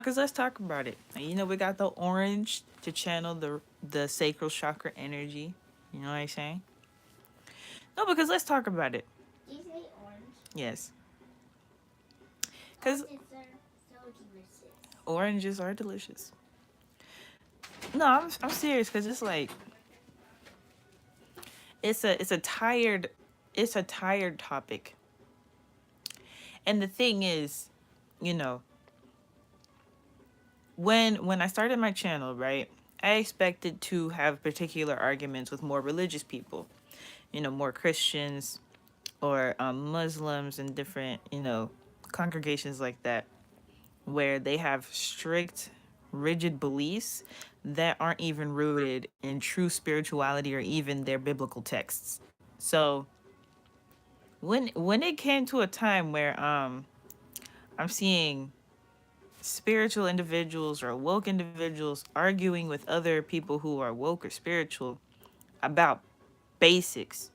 because let's talk about it. You know, we got the orange to channel the sacral chakra energy. You know what I'm saying? No, because let's talk about it. Do you say orange? Yes, because Oranges are so delicious. oranges are delicious. No, I'm serious because it's like it's a tired topic. And the thing is, you know, when I started my channel, right, I expected to have particular arguments with more religious people, you know, more Christians or Muslims and different, you know, congregations like that, where they have strict, rigid beliefs that aren't even rooted in true spirituality or even their biblical texts. So when it came to a time where I'm seeing spiritual individuals or woke individuals arguing with other people who are woke or spiritual about basics,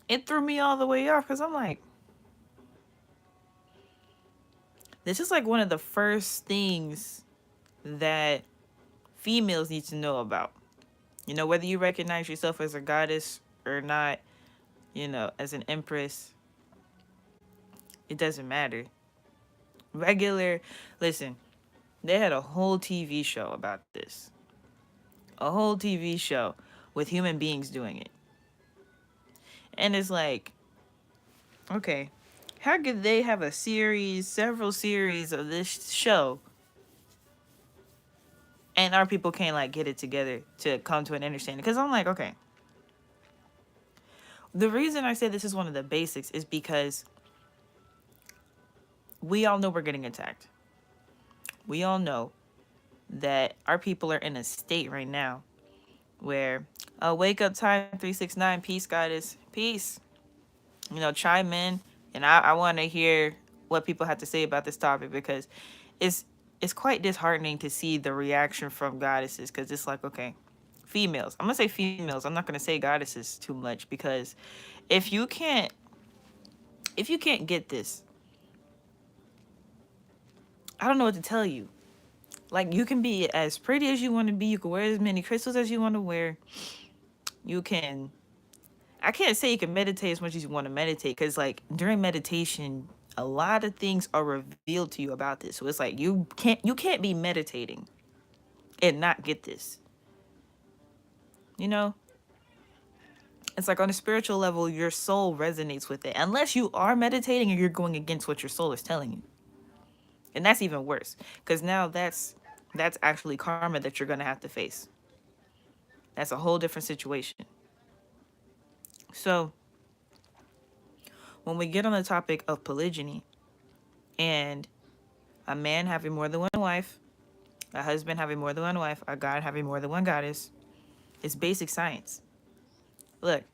it threw me all the way off because I'm like, this is like one of the first things that females need to know about. You know, whether you recognize yourself as a goddess or not, you know, as an empress, it doesn't matter. Regular, listen, they had a whole TV show about this. A whole TV show with human beings doing it. And it's like, okay, how could they have a series, several series of this show, and our people can't like get it together to come to an understanding? Because I'm like, okay, the reason I say this is one of the basics is because we all know we're getting attacked. We all know that our people are in a state right now where, wake up time 369, peace, goddess, peace. You know, chime in, and I want to hear what people have to say about this topic because it's it's quite disheartening to see the reaction from goddesses because it's like, okay, females. I'm gonna say females. I'm not gonna say goddesses too much because if you can't if you can't get this, I don't know what to tell you. Like, you can be as pretty as you want to be. You can wear as many crystals as you want to wear. You can. I can't say you can meditate as much as you want to meditate because, like, during meditation, a lot of things are revealed to you about this. So it's like you can't be meditating and not get this. You know, it's like on a spiritual level, your soul resonates with it, unless you are meditating and you're going against what your soul is telling you, and that's even worse because now that's actually karma that you're gonna have to face. That's a whole different situation. So when we get on the topic of polygyny and a man having more than one wife, a husband having more than one wife, a god having more than one goddess, it's basic science. Look,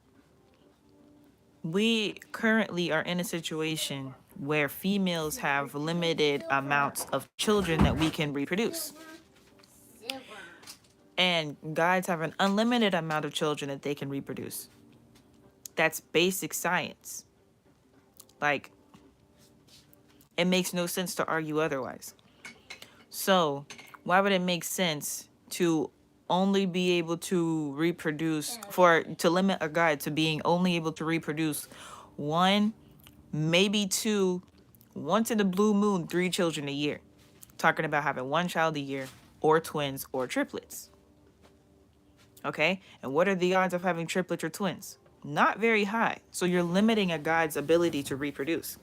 we currently are in a situation where females have limited amounts of children that we can reproduce. Silver. And gods have an unlimited amount of children that they can reproduce. That's basic science. Like, it makes no sense to argue otherwise. So, why would it make sense to only be able to reproduce, for to limit a god to being only able to reproduce one, maybe two, once in the blue moon, 3 children a year? Talking about having one child a year, or twins, or triplets. Okay? And what are the odds of having triplets or twins? Not very high. So you're limiting a god's ability to reproduce.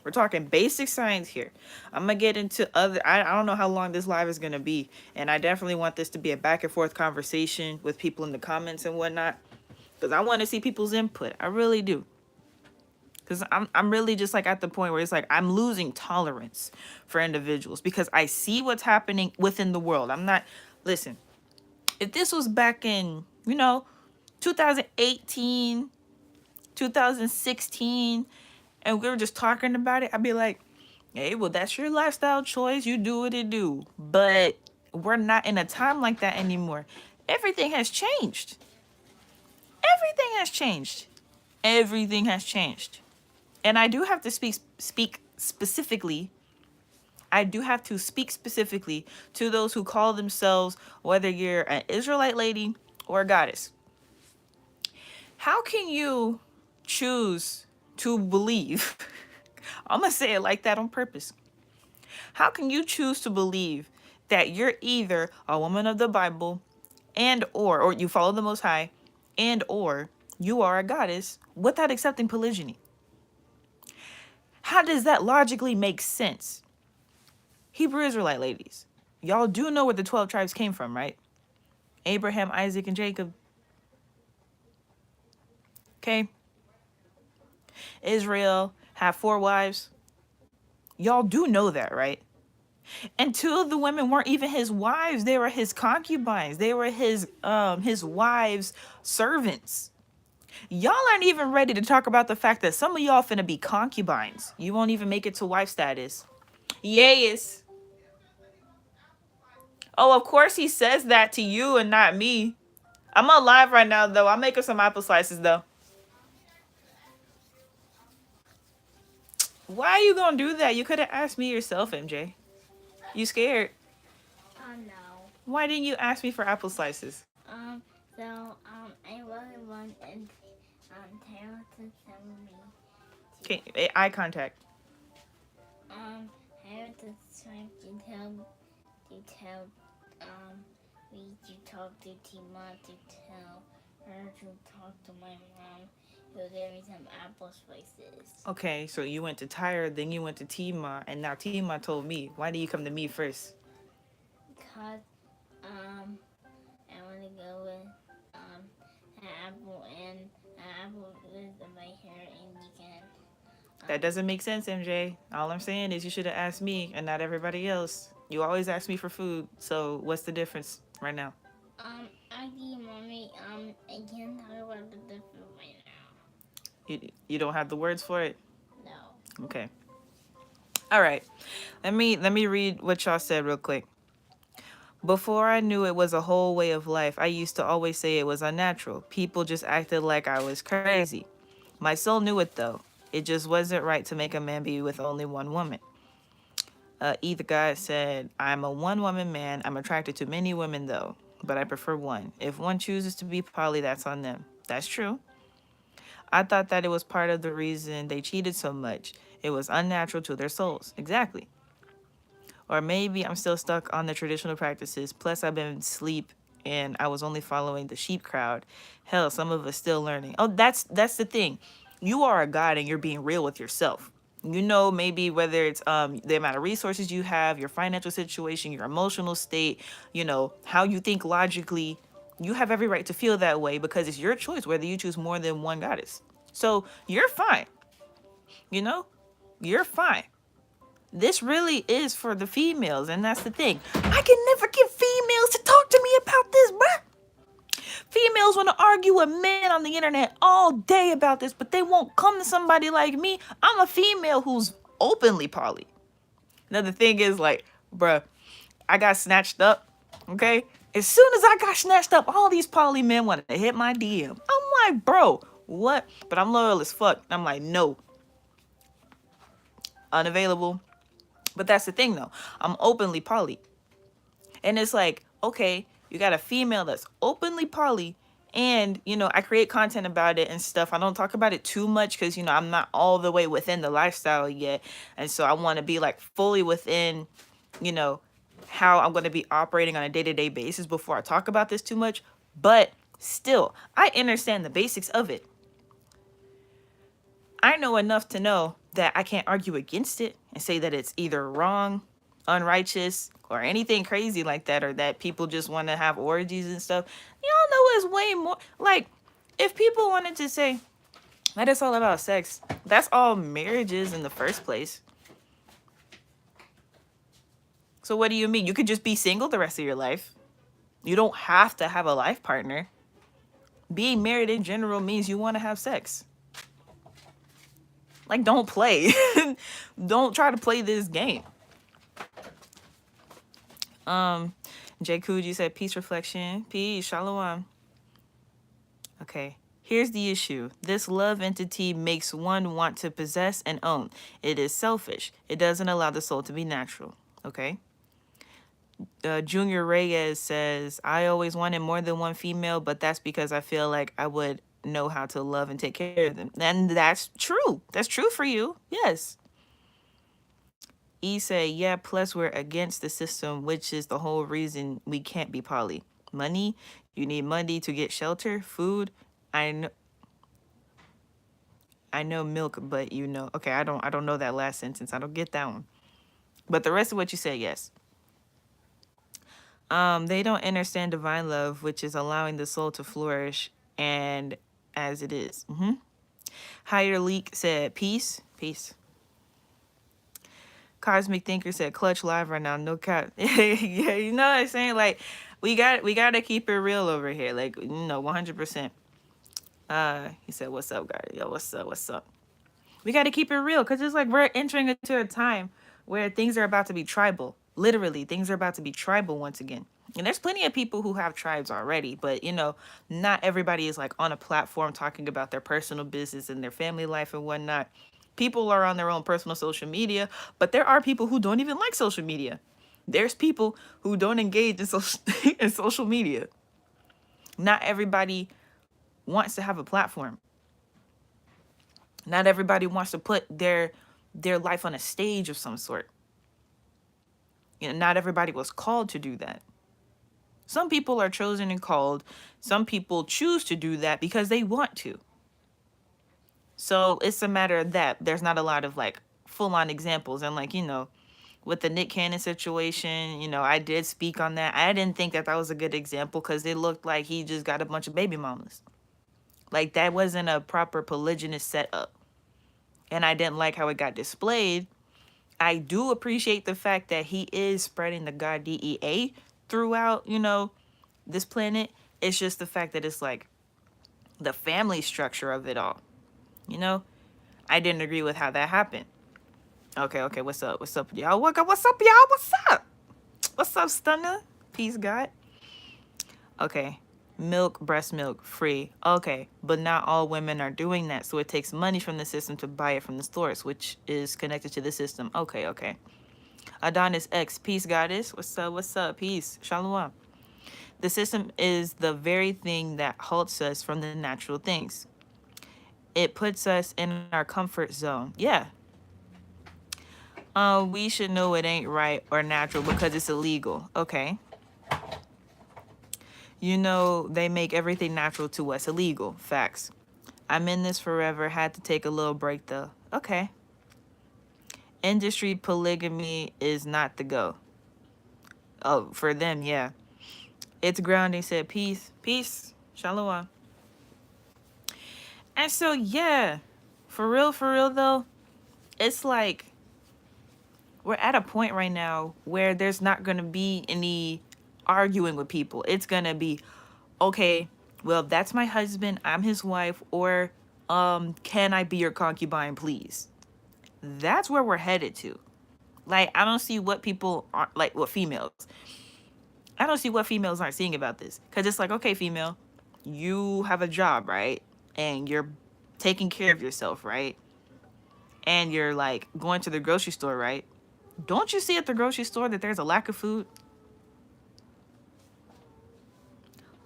We're talking basic science here. I'm going to get into other... I don't know how long this live is going to be. And I definitely want this to be a back and forth conversation with people in the comments and whatnot. Because I want to see people's input. I really do. Because I'm really just like at the point where it's like I'm losing tolerance for individuals. Because I see what's happening within the world. I'm not... Listen, if this was back in, 2018, 2016, and we were just talking about it, I'd be like, hey, well, that's your lifestyle choice. You do what it do. But we're not in a time like that anymore. Everything has changed. Everything has changed. Everything has changed. And I do have to speak specifically I do have to speak specifically to those who call themselves, whether you're an Israelite lady or a goddess. How can you choose to believe? I'm going to say it like that on purpose. How can you choose to believe that you're either a woman of the Bible and or you follow the Most High and or you are a goddess without accepting polygyny? How does that logically make sense? Hebrew Israelite ladies, y'all do know where the 12 tribes came from, right? Abraham, Isaac, and Jacob. Okay. Israel had 4 wives. Y'all do know that, right? And 2 of the women weren't even his wives. They were his concubines. They were his wives' servants. Y'all aren't even ready to talk about the fact that some of y'all finna be concubines. You won't even make it to wife status. Yes. Oh, of course he says that to you and not me. I'm on live right now, though. I'm making some apple slices, though. Why are you gonna do that? You could have asked me yourself, MJ. You scared? Oh no. Why didn't you ask me for apple slices? So I really wanted Taylor to tell me. Okay, eye contact. I had to try to tell me to talk to Tima to tell her to talk to my mom who gave me some apple slices. Okay, so you went to Tyra, then you went to Tima, and now Tima told me. Why did you come to me first? Because I want to go with an apple with my hair and you can. That doesn't make sense, MJ. All I'm saying is you should have asked me and not everybody else. You always ask me for food, so what's the difference right now? Mommy, I can't talk about the food right now. You don't have the words for it? No. Okay. All right. Let me read what y'all said real quick. Before I knew it was a whole way of life, I used to always say it was unnatural. People just acted like I was crazy. My soul knew it though. It just wasn't right to make a man be with only one woman. Either God said, I'm a one-woman man. I'm attracted to many women though, but I prefer one. If one chooses to be poly, that's on them. That's true. I thought that it was part of the reason they cheated so much. It was unnatural to their souls. Exactly. Or maybe I'm still stuck on the traditional practices. Plus, I've been asleep and I was only following the sheep crowd. Hell, some of us still learning. Oh, that's the thing. You are a god and you're being real with yourself. You know, maybe whether it's the amount of resources you have, your financial situation, your emotional state, you know, how you think logically, you have every right to feel that way because it's your choice whether you choose more than one goddess. So you're fine. You know, you're fine. This really is for the females, and that's the thing. I can never get females to talk to me about this, bruh. Females want to argue with men on the internet all day about this, but they won't come to somebody like me. I'm a female who's openly poly. Another thing is like, bruh, I got snatched up, okay? As soon as I got snatched up, all these poly men wanted to hit my DM. I'm like, bro, what? But I'm loyal as fuck. I'm like, no. Unavailable. But that's the thing though. I'm openly poly. And it's like, okay, you got a female that's openly poly and, you know, I create content about it and stuff. I don't talk about it too much because, you know, I'm not all the way within the lifestyle yet. And so I want to be like fully within, you know, how I'm going to be operating on a day-to-day basis before I talk about this too much. But still, I understand the basics of it. I know enough to know that I can't argue against it and say that it's either wrong, unrighteous, or anything crazy like that, or that people just want to have orgies and stuff. Y'all know it's way more. Like, if people wanted to say that it's all about sex, that's all marriage is in the first place. So what do you mean? You could just be single the rest of your life. You don't have to have a life partner. Being married in general means you want to have sex. Like, don't play. Don't try to play this game. Jay Kuji said, peace reflection. Peace. Shalom. Okay. Here's the issue. This love entity makes one want to possess and own. It is selfish. It doesn't allow the soul to be natural. Okay? Junior Reyes says, I always wanted more than one female, but that's because I feel like I would know how to love and take care of them. And that's true. That's true for you. Yes. E say, yeah, plus we're against the system, which is the whole reason we can't be poly. Money, you need money to get shelter, food. I know I know milk, but you know, okay, I don't know that last sentence. I don't get that one. But the rest of what you said, yes. They don't understand divine love, which is allowing the soul to flourish and as it is. Higher Leak said, peace, peace. Cosmic Thinker said, clutch live right now, no cap. Yeah, you know what I'm saying? Like, we gotta keep it real over here. Like, 100%. He said, what's up, guys? Yo, what's up? We gotta keep it real, because it's like we're entering into a time where things are about to be tribal. Literally, things are about to be tribal once again. And there's plenty of people who have tribes already, but not everybody is like on a platform talking about their personal business and their family life and whatnot. People are on their own personal social media, but there are people who don't even like social media. There's people who don't engage in in social media. Not everybody wants to have a platform. Not everybody wants to put their life on a stage of some sort. Not everybody was called to do that. Some people are chosen and called. Some people choose to do that because they want to. So it's a matter of that. There's not a lot of like full on examples. And like, with the Nick Cannon situation, I did speak on that. I didn't think that that was a good example because it looked like he just got a bunch of baby mamas. Like that wasn't a proper polygynous setup. And I didn't like how it got displayed. I do appreciate the fact that he is spreading the God DEA throughout, this planet. It's just the fact that it's like the family structure of it all. I didn't agree with how that happened. Okay, what's up? What's up, y'all? What's up, y'all? What's up? What's up, Stunner? Peace, God. Okay. Milk, breast milk, free. Okay, but not all women are doing that, so it takes money from the system to buy it from the stores, which is connected to the system. Okay. Adonis X, peace, goddess. What's up? Peace. Shalom. The system is the very thing that halts us from the natural things. It puts us in our comfort zone. Yeah. We should know it ain't right or natural because it's illegal. Okay. They make everything natural to us illegal. Facts. I'm in this forever. Had to take a little break though. Okay. Industry polygamy is not the go. Oh, for them, yeah. It's grounding, said peace. Peace. Shalom. And so, yeah. For real though, it's like we're at a point right now where there's not going to be any arguing with people. It's going to be, okay, well, that's my husband, I'm his wife, or can I be your concubine, please? That's where we're headed to. Like, I don't see what people are, like, what females. I don't see what females aren't seeing about this. Because it's like, okay, female, you have a job, right? And you're taking care of yourself, right? And you're, like, going to the grocery store, right? Don't you see at the grocery store that there's a lack of food?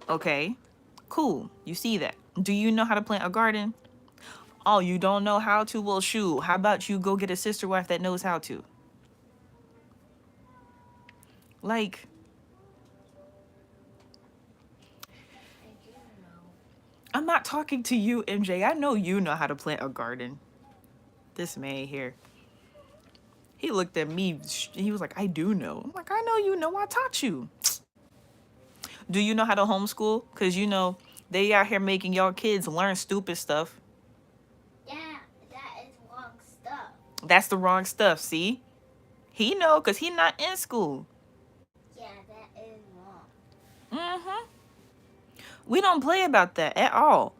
Okay, cool. You see that. Do you know how to plant a garden? Oh, you don't know how to? Well, shoot. How about you go get a sister wife that knows how to? Like, I'm not talking to you, MJ. I know you know how to plant a garden. This man here. He looked at me. He was like, I do know. I'm like, I know you know. I taught you. Do you know how to homeschool? Because, they out here making y'all kids learn stupid stuff. Yeah, that is wrong stuff. That's the wrong stuff, see? He know because he not in school. Yeah, that is wrong. Mm-hmm. We don't play about that at all.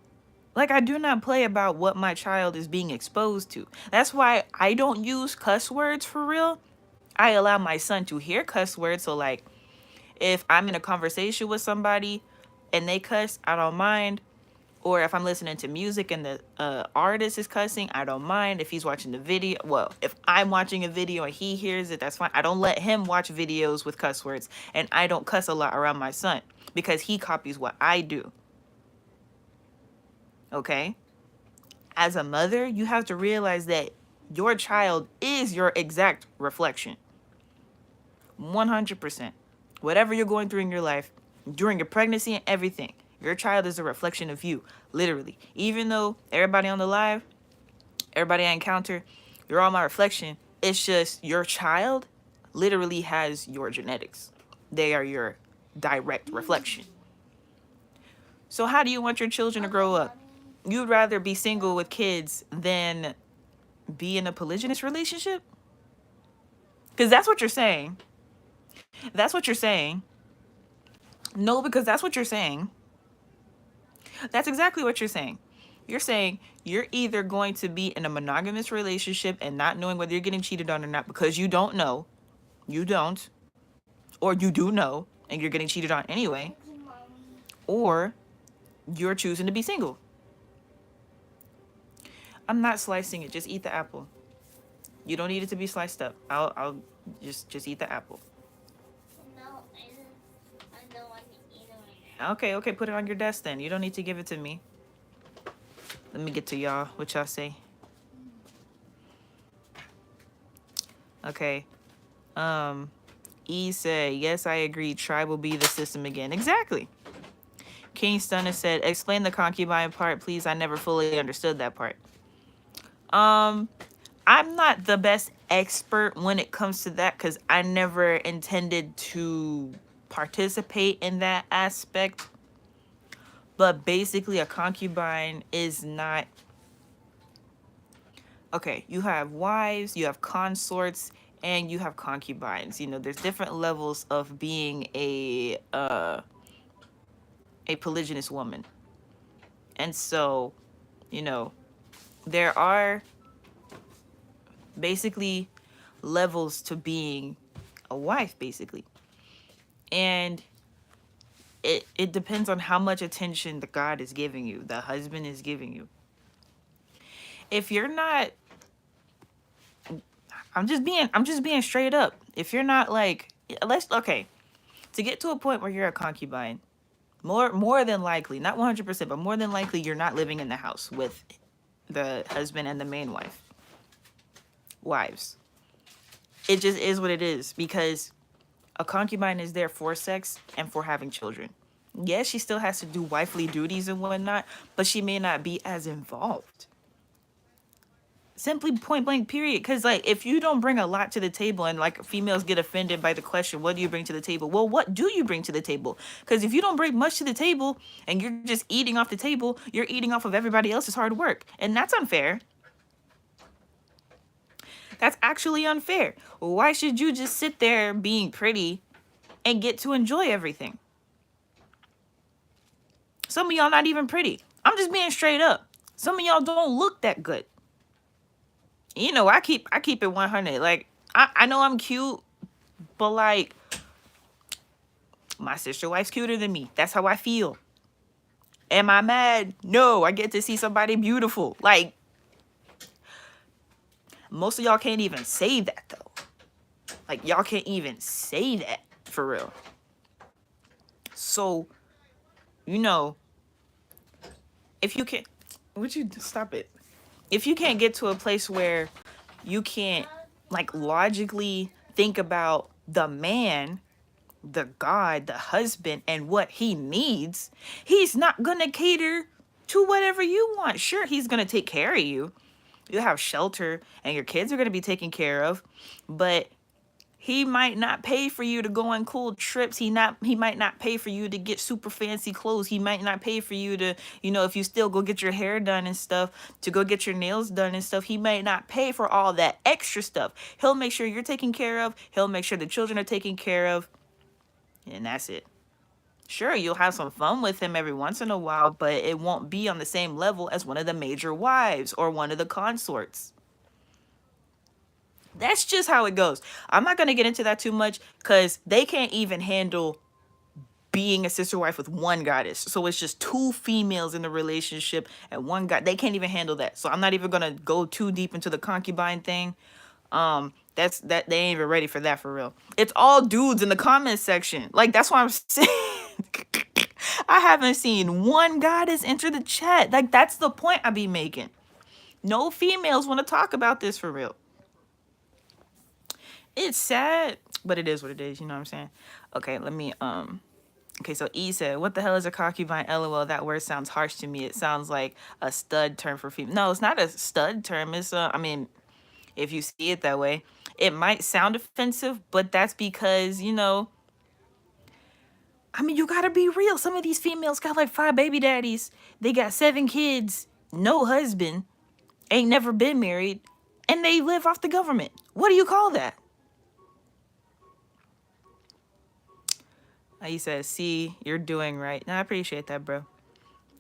Like, I do not play about what my child is being exposed to. That's why I don't use cuss words for real. I allow my son to hear cuss words. So, like, if I'm in a conversation with somebody and they cuss, I don't mind. Or if I'm listening to music and the artist is cussing, I don't mind. If he's watching the video, well, if I'm watching a video and he hears it, that's fine. I don't let him watch videos with cuss words, and I don't cuss a lot around my son because he copies what I do. Okay? As a mother, you have to realize that your child is your exact reflection. 100%. Whatever you're going through in your life, during your pregnancy and everything, your child is a reflection of you, literally. Even though everybody on the live, everybody I encounter, you're all my reflection, it's just your child literally has your genetics. They are your direct reflection. So how do you want your children to grow up? You'd rather be single with kids than be in a polygynous relationship? Because that's what you're saying. That's what you're saying. No, because that's what you're saying. That's exactly what you're saying. You're saying you're either going to be in a monogamous relationship and not knowing whether you're getting cheated on or not because you don't know. You don't. Or you do know and you're getting cheated on anyway. Or you're choosing to be single. I'm not slicing it. Just eat the apple. You don't need it to be sliced up. I'll just eat the apple. No, I don't want to eat it right now. Okay, put it on your desk then. You don't need to give it to me. Let me get to y'all. What y'all say? Okay. E said, yes, I agree. Tribe will be the system again. Exactly. King Stunner said, explain the concubine part, please. I never fully understood that part. I'm not the best expert when it comes to that because I never intended to participate in that aspect. But basically, a concubine is not... Okay, you have wives, you have consorts, and you have concubines. You know, there's different levels of being a polygynous woman. And so, you know, there are basically levels to being a wife, basically. And it depends on how much attention the God is giving you, the husband is giving you. If you're not, I'm just being straight up. If you're not like, okay, to get to a point where you're a concubine, more than likely, not 100%, but more than likely, you're not living in the house with the husband and the main wives. It just is what it is, because a concubine is there for sex and for having children. Yes, she still has to do wifely duties and whatnot, but she may not be as involved. Simply point blank period. Because like, if you don't bring a lot to the table, and like females get offended by the question, what do you bring to the table? Well, what do you bring to the table? Because if you don't bring much to the table and you're just eating off the table, you're eating off of everybody else's hard work, and that's unfair. That's actually unfair. Why should you just sit there being pretty and get to enjoy everything? Some of y'all not even pretty. I'm just being straight up. Some of y'all don't look that good. You know, I keep it 100. Like, I know I'm cute, but like, my sister wife's cuter than me. That's how I feel. Am I mad? No, I get to see somebody beautiful. Like, most of y'all can't even say that though. Like, y'all can't even say that for real. So, you know, if you can't, would you stop it? If you can't get to a place where you can't like logically think about the man, the God, the husband, and what he needs, he's not gonna cater to whatever you want. Sure, he's gonna take care of you. You have shelter and your kids are gonna be taken care of, but he might not pay for you to go on cool trips. He might not pay for you to get super fancy clothes. He might not pay for you to, you know, if you still go get your hair done and stuff, to go get your nails done and stuff. He might not pay for all that extra stuff. He'll make sure you're taken care of. He'll make sure the children are taken care of. And that's it. Sure, you'll have some fun with him every once in a while, but it won't be on the same level as one of the major wives or one of the consorts. That's just how it goes. I'm not going to get into that too much because they can't even handle being a sister wife with one goddess. So it's just two females in the relationship and one god. They can't even handle that. So I'm not even gonna go too deep into the concubine thing. That's that they ain't even ready for that for real. It's all dudes in the comment section. Like that's why I'm saying I haven't seen one goddess enter the chat. Like that's the point I be making. No females want to talk about this for real. It's sad, but it is what it is, you know what I'm saying? Okay, let me okay, so E said, what the hell is a concubine? LOL, that word sounds harsh to me. It sounds like a stud term for female. No, it's not a stud term. It's I mean, if you see it that way, it might sound offensive, but that's because, you know, I mean, you gotta be real. Some of these females got like 5 baby daddies. They got 7 kids, no husband, ain't never been married, and they live off the government. What do you call that? He said, see, you're doing right. No, I appreciate that, bro.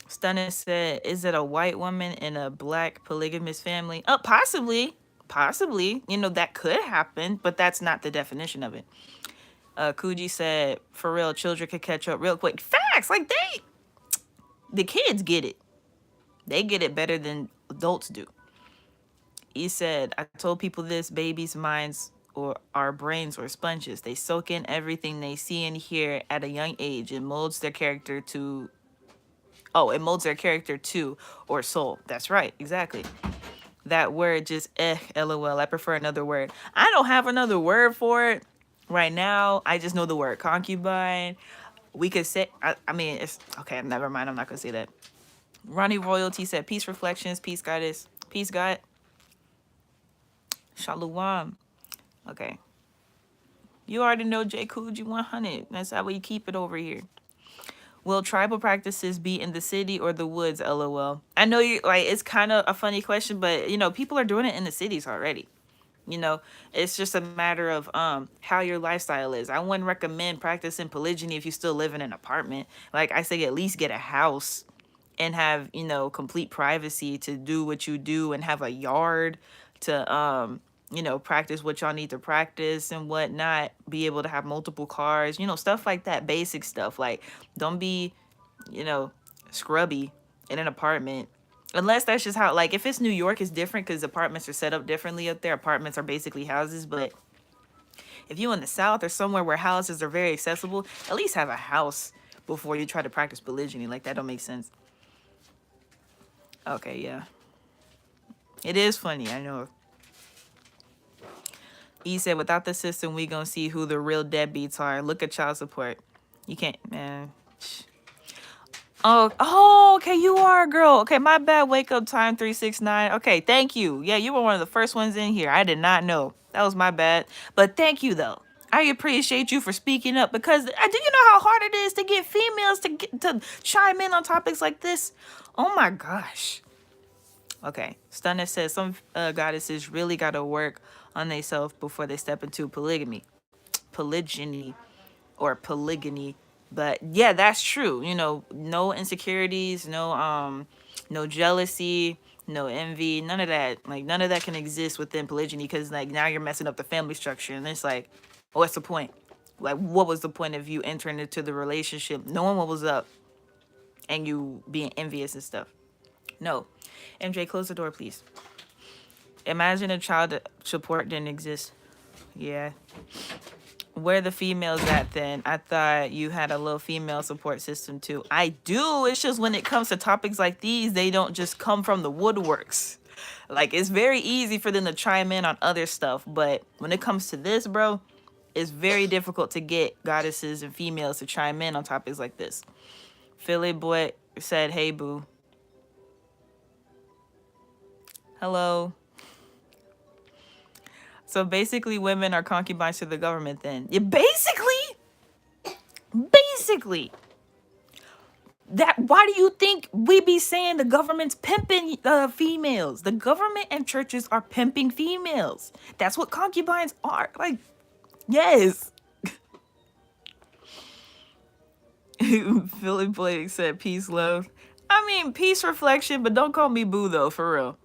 Stunner said, is it a white woman in a black polygamous family? Oh, possibly. Possibly. You know, that could happen, but that's not the definition of it. Kuji said, for real, children could catch up real quick. Facts! Like, the kids get it. They get it better than adults do. He said, I told people this, babies' minds or our brains or sponges. They soak in everything they see and hear at a young age. It molds their character to, or soul. That's right, exactly. That word just, LOL. I prefer another word. I don't have another word for it right now. I just know the word concubine. We could say, I mean, it's, okay, never mind. I'm not going to say that. Ronnie Royalty said, peace reflections, peace goddess, peace God. Shalom. Okay. You already know J. Coogee 100. That's how we keep it over here. Will tribal practices be in the city or the woods? LOL. I know you like it's kind of a funny question, but you know, people are doing it in the cities already. You know, it's just a matter of how your lifestyle is. I wouldn't recommend practicing polygyny if you still live in an apartment. Like I say, at least get a house and have, you know, complete privacy to do what you do and have a yard to you know, practice what y'all need to practice and whatnot, be able to have multiple cars, you know, stuff like that, basic stuff. Like, don't be, you know, scrubby in an apartment. Unless that's just how, like, if it's New York, it's different because apartments are set up differently up there. Apartments are basically houses, but if you're in the South or somewhere where houses are very accessible, at least have a house before you try to practice polygyny. Like, that don't make sense. Okay, yeah. It is funny, I know. He said, without the system, we gonna see who the real deadbeats are. Look at child support. You can't, man. Oh, okay, you are a girl. Okay, my bad. Wake up time 369. Okay, thank you. Yeah, you were one of the first ones in here. I did not know. That was my bad. But thank you, though. I appreciate you for speaking up because do you know how hard it is to get females to chime in on topics like this? Oh my gosh. Okay, Stunner says some goddesses really got to work on themselves before they step into polygyny, or polygyny. But yeah, that's true. You know, no insecurities, no jealousy, no envy, none of that. Like none of that can exist within polygyny because like now you're messing up the family structure, and it's like, what's the point? Like, what was the point of you entering into the relationship, knowing what was up, and you being envious and stuff? No. MJ, close the door, please. Imagine a child support didn't exist. Yeah. Where the females at then? I thought you had a little female support system too. I do. It's just when it comes to topics like these, they don't just come from the woodworks. Like, it's very easy for them to chime in on other stuff. But when it comes to this, bro, it's very difficult to get goddesses and females to chime in on topics like this. Philly boy said, hey, boo. Hello. So basically, women are concubines to the government then. Yeah, basically. That, why do you think we be saying the government's pimping females? The government and churches are pimping females. That's what concubines are. Like, yes. Philly Blake said, peace, love. I mean, peace, reflection, but don't call me boo, though, for real.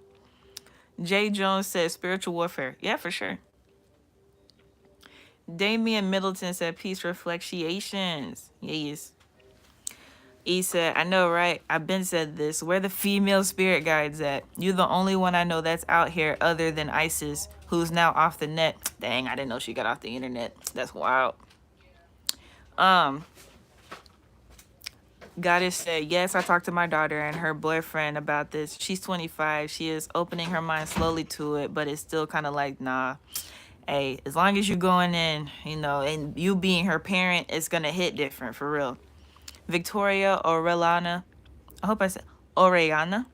Jay Jones said, spiritual warfare. Yeah, for sure. Damian Middleton said, peace, reflections. Yes. E said, I know, right? I've been said this. Where the female spirit guides at? You the only one I know that's out here other than Isis, who's now off the net. Dang, I didn't know she got off the internet. That's wild. Um, Goddess said, yes, I talked to my daughter and her boyfriend about this. She's 25. She is opening her mind slowly to it, but it's still kind of like, nah. Hey, as long as you're going in, and you being her parent, it's going to hit different for real. Victoria Orellana, I hope I said Orellana.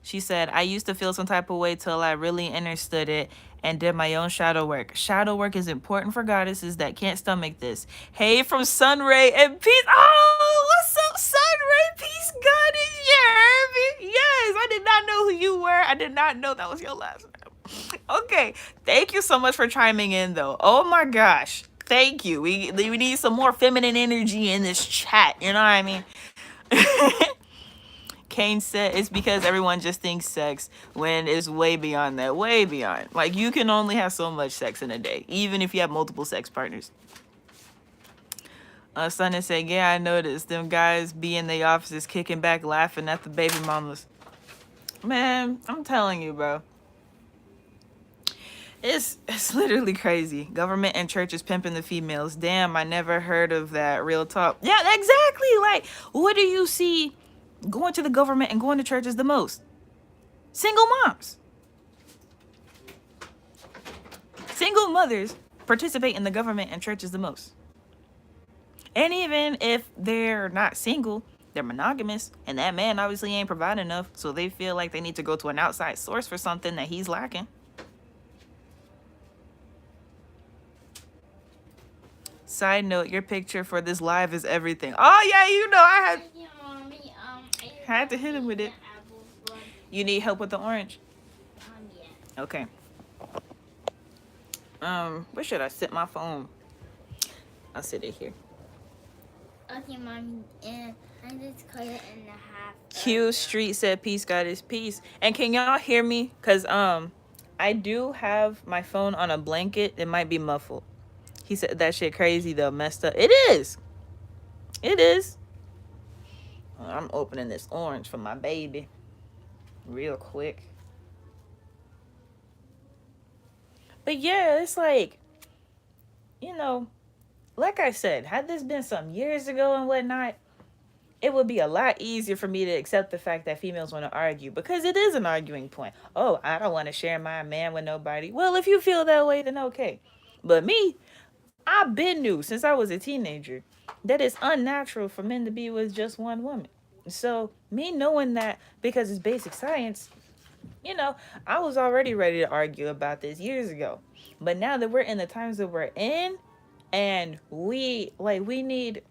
She said, I used to feel some type of way till I really understood it and did my own shadow work. Shadow work is important for goddesses that can't stomach this. Hey, from Sunray and Peace. Oh, what's up, Sunray? Peace, goddess. You heard me? Yes, I did not know who you were. I did not know that was your last name. Okay, thank you so much for chiming in, though. Oh my gosh. Thank you. We need some more feminine energy in this chat. You know what I mean? Kane said it's because everyone just thinks sex when it's way beyond that. Way beyond. Like, you can only have so much sex in a day, even if you have multiple sex partners. Sonny said, yeah, I noticed. Them guys be in the offices kicking back, laughing at the baby mamas. Man, I'm telling you, bro. It's literally crazy. Government and churches pimping the females. Damn, I never heard of that. Real talk. Yeah, exactly. Like, what do you see going to the government and going to churches the most? Single moms. Single mothers participate in the government and churches the most. And even if they're not single, they're monogamous, and that man obviously ain't providing enough, so they feel like they need to go to an outside source for something that he's lacking. Side note, your picture for this live is everything. Oh yeah, I had to hit him with it. You need help with the orange? Yeah. Okay. Where should I sit my phone? I'll sit it here. Okay, Mommy, and I just cut it in half. Q Street said, peace, goddess, peace. And can y'all hear me? Because, I do have my phone on a blanket. It might be muffled. He said that shit crazy, though, messed up. It is. It is. I'm opening this orange for my baby real quick. But yeah, it's like, like I said, had this been some years ago and whatnot, it would be a lot easier for me to accept the fact that females want to argue, because it is an arguing point. Oh, I don't want to share my man with nobody. Well, if you feel that way, then okay. But me, I've been knew since I was a teenager that it's unnatural for men to be with just one woman. So me knowing that, because it's basic science, I was already ready to argue about this years ago. But now that we're in the times that we're in, and we need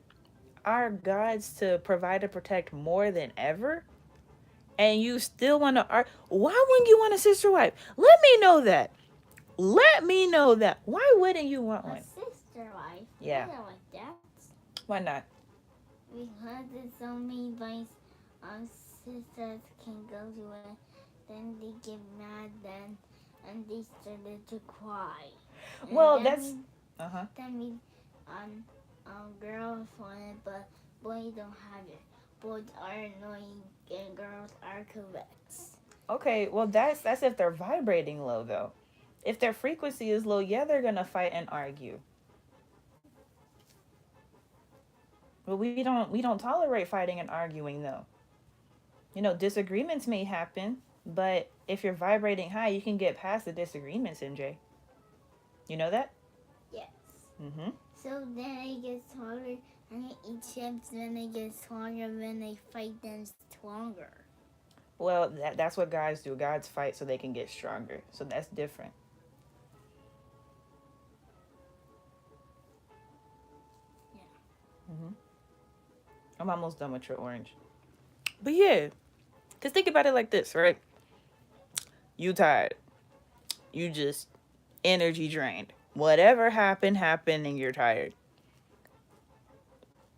our gods to provide and protect more than ever, and you still want to argue, why wouldn't you want a sister wife? Let me know that. Why wouldn't you want one? A sister wife? Yeah. I don't like that. Why not? Because there's so many ways sisters can go to it, then they get mad, and they started to cry. And well, that's that means girls want it, but boys don't have it. Boys are annoying and girls are correct. Okay, well that's if they're vibrating low, though. If their frequency is low, yeah, they're gonna fight and argue. But we don't tolerate fighting and arguing, though. Disagreements may happen, but if you're vibrating high, you can get past the disagreements, NJ. You know that? Yes. Mm-hmm. So then they get stronger, and they eat chips, then they get stronger, then they fight them stronger. Well, that's what guys do. Guys fight so they can get stronger. So that's different. Yeah. Mm-hmm. I'm almost done with your orange. But yeah, because think about it like this, right? You tired. You just energy drained. Whatever happened, and you're tired.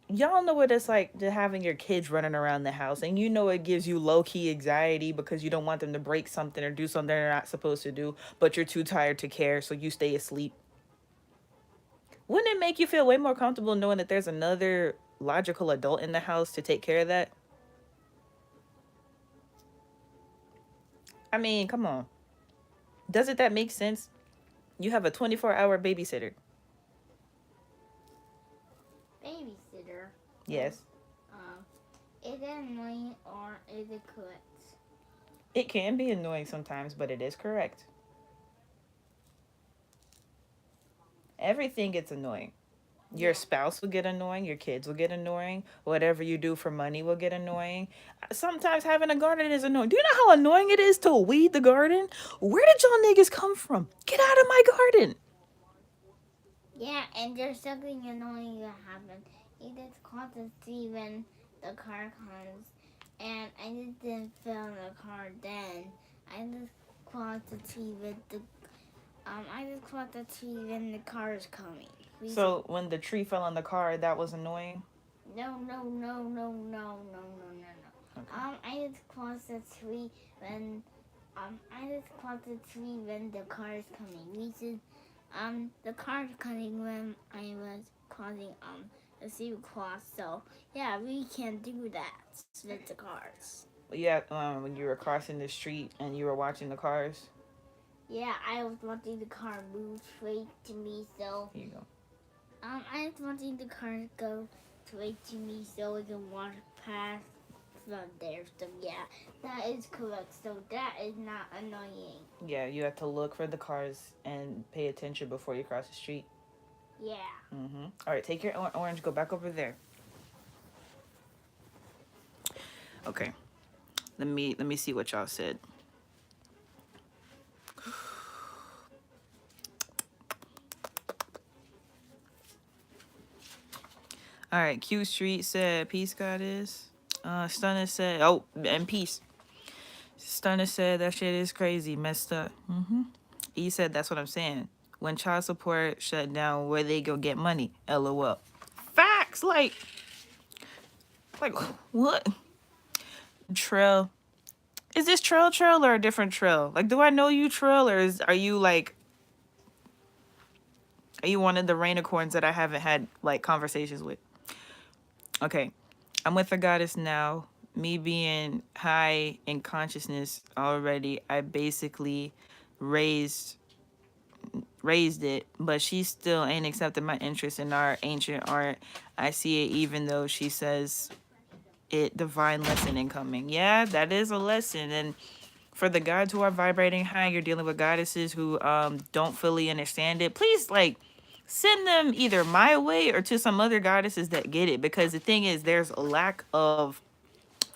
Y'all know what it's like to having your kids running around the house, and it gives you low-key anxiety because you don't want them to break something or do something they're not supposed to do, but you're too tired to care, so you stay asleep. Wouldn't it make you feel way more comfortable knowing that there's another logical adult in the house to take care of that? I mean, come on. Doesn't that make sense? You have a 24-hour babysitter. Babysitter. Yes. Is it annoying or is it correct? It can be annoying sometimes, but it is correct. Everything gets annoying. Your Yeah. spouse will get annoying. Your kids will get annoying. Whatever you do for money will get annoying. Sometimes having a garden is annoying. Do you know how annoying it is to weed the garden? Where did y'all niggas come from? Get out of my garden. Yeah, and there's something annoying that happened. It just caught the tree when the car comes, and I just didn't fill the car then. I just caught the tree with the I just caught the tree when the car is coming. So when the tree fell on the car, that was annoying? No. Okay. I just caught the tree when the car is coming. The car is coming when I was causing the tree cross. So yeah, we can do that with the cars. Yeah, when you were crossing the street and you were watching the cars. Yeah, I was watching the car move straight to me, so Here you go. I was watching the car go straight to me so we can walk past from there. So yeah, that is correct. So that is not annoying. Yeah, you have to look for the cars and pay attention before you cross the street. Yeah. All right, take your orange, go back over there. Okay. Let me see what y'all said. All right, Q Street said peace goddess. Stunner said, oh, and peace. Stunner said that shit is crazy, messed up. E said that's what I'm saying. When child support shut down, where they go get money? LOL. Facts, like what? Trail. Is this Trail or a different Trail? Like, do I know you, Trail, or are you one of the rainicorns that I haven't had like conversations with? Okay, I'm with a goddess now. Me being high in consciousness already, I basically raised it, but she still ain't accepted my interest in our ancient art. I see it even though she says it divine lesson incoming. Yeah, that is a lesson. And for the gods who are vibrating high, you're dealing with goddesses who don't fully understand it. Please send them either my way or to some other goddesses that get it, because the thing is there's a lack of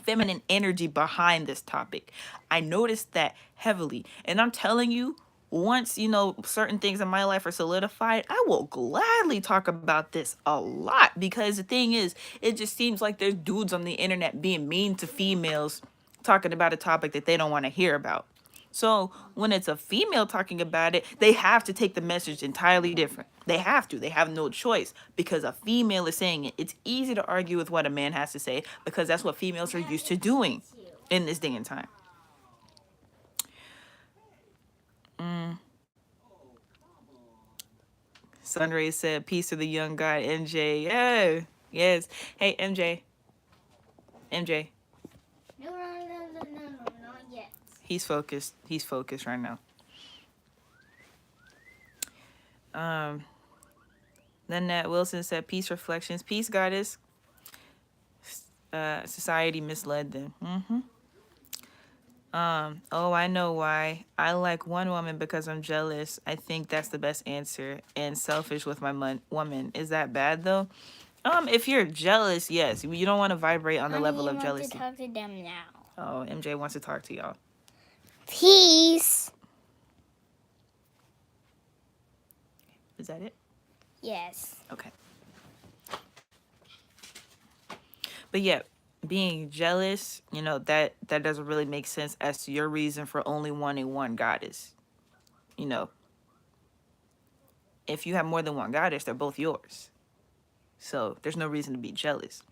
feminine energy behind this topic. I noticed that heavily. And I'm telling you, once certain things in my life are solidified, I will gladly talk about this a lot, because the thing is, it just seems like there's dudes on the internet being mean to females talking about a topic that they don't want to hear about. So when it's a female talking about it, they have to take the message entirely different. They have to. They have no choice, because a female is saying it. It's easy to argue with what a man has to say, because that's what females are used to doing in this day and time. Sunray said, peace to the young guy, MJ. Yeah. Yes. Hey, MJ. MJ. No, not yet. He's focused. He's focused right now. Lynette Wilson said, peace reflections. Peace, goddess. Society misled them. Oh, I know why. I like one woman because I'm jealous. I think that's the best answer. And selfish with my woman. Is that bad though? If you're jealous, yes. You don't want to vibrate on the level of jealousy. I want to talk to them now. Oh, MJ wants to talk to y'all. Peace. Is that it? Yes. Okay. But yeah, being jealous, that doesn't really make sense as to your reason for only wanting one goddess. If you have more than one goddess, they're both yours. So there's no reason to be jealous.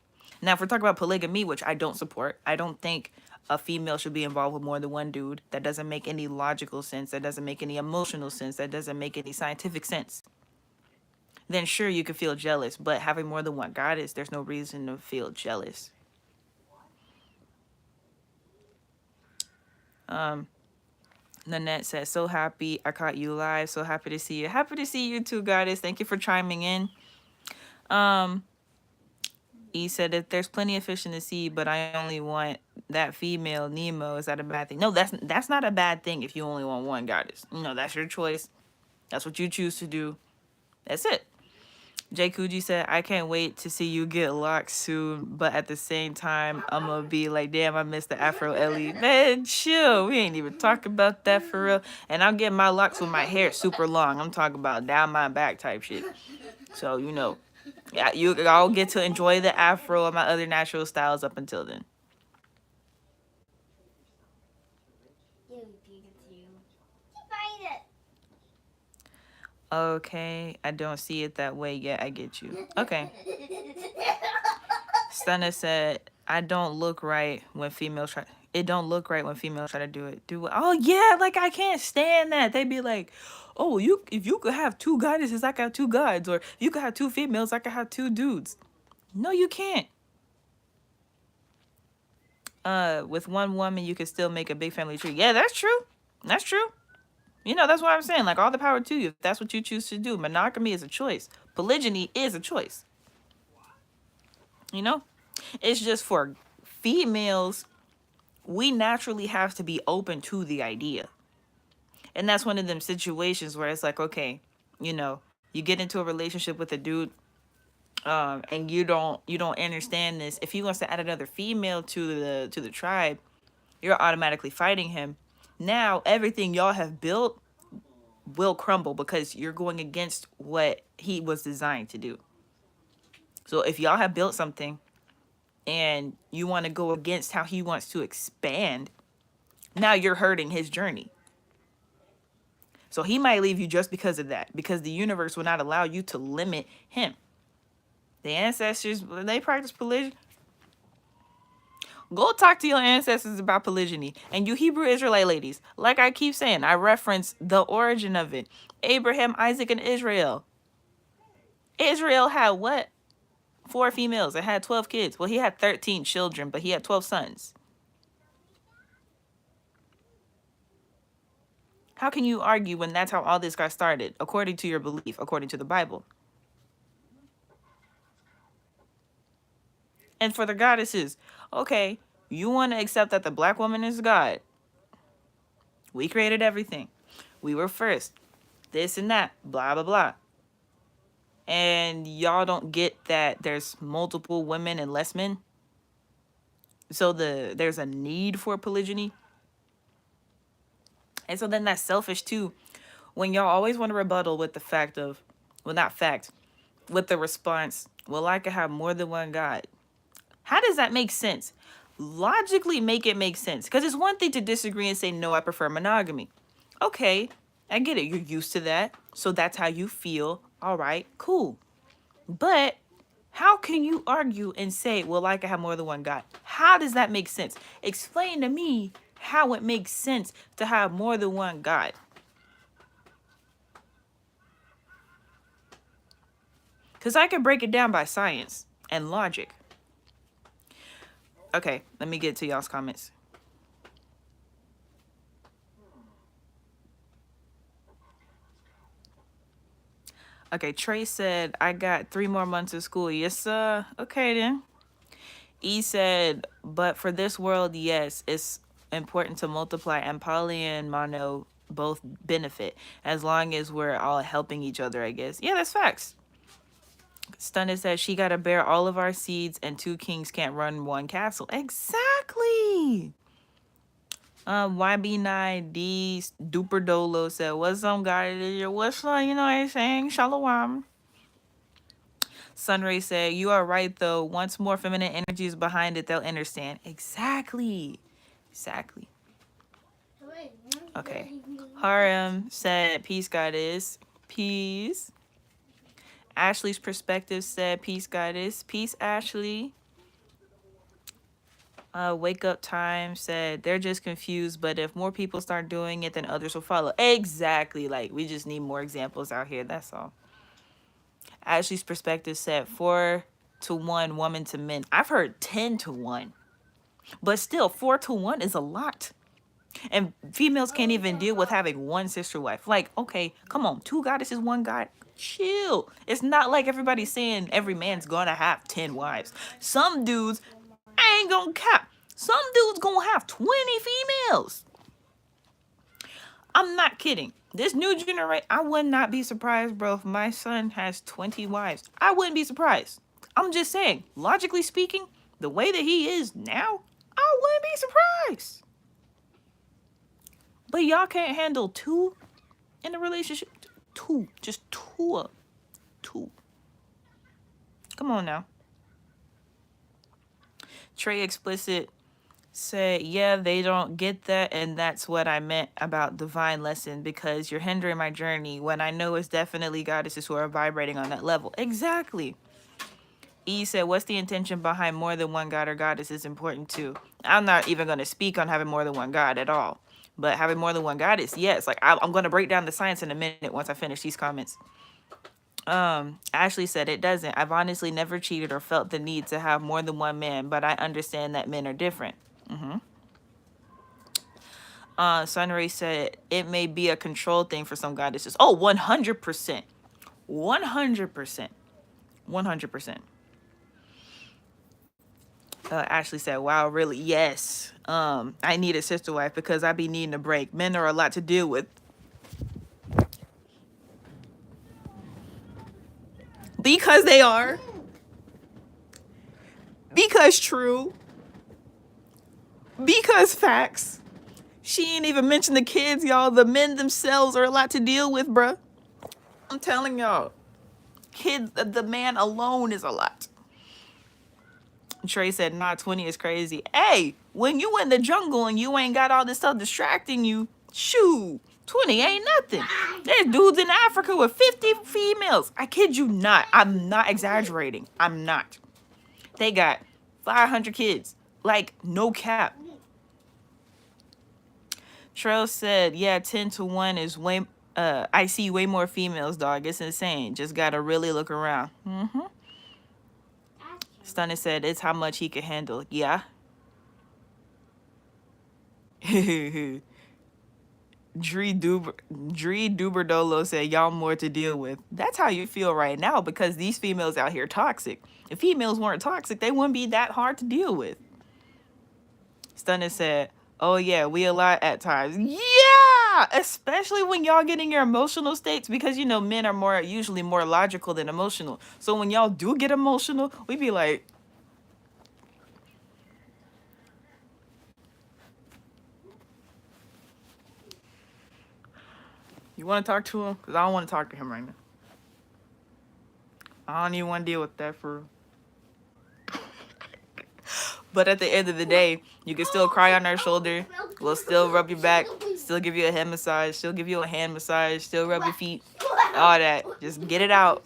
Now, if we're talking about polygamy, which I don't support, I don't think a female should be involved with more than one dude. That doesn't make any logical sense. That doesn't make any emotional sense. That doesn't make any scientific sense. then sure you could feel jealous. But having more than one goddess, there's no reason to feel jealous. Nanette says, so happy I caught you live. So happy to see you. Happy to see you too, goddess. Thank you for chiming in. E said, if there's plenty of fish in the sea, but I only want that female Nemo, is that a bad thing? No, that's not a bad thing if you only want one goddess. That's your choice. That's what you choose to do. That's it. Jay Kuji said, I can't wait to see you get locked soon, but at the same time, I'm gonna be like, damn, I missed the Afro Ellie. Man, chill. We ain't even talk about that for real. And I'm getting my locks with my hair super long. I'm talking about down my back type shit. So, yeah, you all get to enjoy the Afro and my other natural styles up until then. Okay, I don't see it that way yet. I get you. Okay. Stunna said, I don't look right when females try. It don't look right when females try to do it. Oh yeah, like I can't stand that. They be like, oh, if you could have two goddesses, I could have two gods, or if you could have two females, I could have two dudes. No, you can't. With one woman, you could still make a big family tree. Yeah, that's true. That's true. That's what I'm saying. Like, all the power to you if that's what you choose to do. Monogamy is a choice. Polygyny is a choice. It's just for females, we naturally have to be open to the idea. And that's one of them situations where it's like, okay, you get into a relationship with a dude, and you don't understand this. If he wants to add another female to the tribe, you're automatically fighting him. Now everything y'all have built will crumble because you're going against what he was designed to do. So if y'all have built something and you want to go against how he wants to expand, now you're hurting his journey. So he might leave you just because of that, because the universe will not allow you to limit him. The ancestors, they practice polygyny. Go talk to your ancestors about polygyny. And you Hebrew Israelite ladies, like I keep saying, I reference the origin of it. Abraham, Isaac, and Israel. Israel had what? 4 females and had 12 kids. Well, he had 13 children, but he had 12 sons. How can you argue when that's how all this got started, according to your belief, according to the Bible? And for the goddesses, okay, you want to accept that the black woman is God. We created everything. We were first. This and that, blah, blah, blah. And y'all don't get that there's multiple women and less men. So there's a need for polygyny. And so then that's selfish too. When y'all always want to rebuttal with the fact of, well, not fact, with the response, well, I could have more than one God. How does that make sense? Logically make it make sense. Because it's one thing to disagree and say, no, I prefer monogamy. Okay, I get it. You're used to that. So that's how you feel. All right, cool. But how can you argue and say, well, I can have more than one God? How does that make sense? Explain to me how it makes sense to have more than one God. Because I can break it down by science and logic. Okay, let me get to y'all's comments. Okay, Trey said, I got 3 more months of school. Yes, sir. Okay, then. E said, but for this world, yes, it's important to multiply, and poly and mono both benefit as long as we're all helping each other, I guess. Yeah, that's facts. Stunna says, she got to bear all of our seeds and 2 kings can't run 1 castle. Exactly. YB9D Duper Dolo said, what's up, guys? What's up? You know what I'm saying? Shalom. Sunray said, you are right, though. Once more feminine energy is behind it, they'll understand. Exactly. Exactly. Okay. Harem said, peace, goddess. Peace. Ashley's perspective said, peace, goddess. Peace, Ashley. Wake up time said, they're just confused, but if more people start doing it, then others will follow. Exactly. Like, we just need more examples out here. That's all. Ashley's perspective said 4-1 woman to men. I've heard 10-1, but still 4-1 is a lot. And females can't even deal with having one sister wife. Like, okay, come on, 2 goddesses, 1 god. Chill. It's not like everybody's saying every man's gonna have 10 wives. Some dudes, I ain't gonna cap. Some dudes gonna have 20 females. I'm not kidding. This new generation, I would not be surprised, bro, if my son has 20 wives. I wouldn't be surprised. I'm just saying, logically speaking, the way that he is now, I wouldn't be surprised. But y'all can't handle 2 in a relationship? 2. Just 2. 2. Come on now. Trey Explicit said, yeah, they don't get that, and that's what I meant about divine lesson, because you're hindering my journey when I know it's definitely goddesses who are vibrating on that level. Exactly. E said, what's the intention behind more than one god or goddess is important too. I'm not even going to speak on having more than one god at all. But having more than one goddess, yes. Like, I'm going to break down the science in a minute once I finish these comments. Ashley said, it doesn't. I've honestly never cheated or felt the need to have more than one man, but I understand that men are different. Sunray said, it may be a control thing for some goddesses. Oh, 100%. 100%. 100%. Ashley said, wow, really? Yes. I need a sister wife because I be needing a break. Men are a lot to deal with. Because they are. Because true. Because facts. She ain't even mentioned the kids, y'all. The men themselves are a lot to deal with, bruh. I'm telling y'all. Kids, the man alone is a lot. Trey said, nah, 20 is crazy. Hey, when you in the jungle and you ain't got all this stuff distracting you, shoo, 20 ain't nothing. There's dudes in Africa with 50 females. I kid you not. I'm not exaggerating. I'm not. They got 500 kids. Like, no cap. Trail said, yeah, 10-1 is way, I see way more females, dog. It's insane. Just gotta really look around. Stunner said, it's how much he can handle. Yeah. Dree Duberdolo said, y'all more to deal with. That's how you feel right now, because these females out here toxic. If females weren't toxic, they wouldn't be that hard to deal with. Stunner said, oh yeah, we a lot at times. Yeah, especially when y'all get in your emotional states, because you know men are usually more logical than emotional. So when y'all do get emotional, we be like, you want to talk to him? Because I don't want to talk to him right now. I don't even want to deal with that for real. But at the end of the day, you can still cry on her shoulder. We'll still rub your back. Still give you a head massage. Still give you a hand massage. Still rub your feet. All that. Just get it out.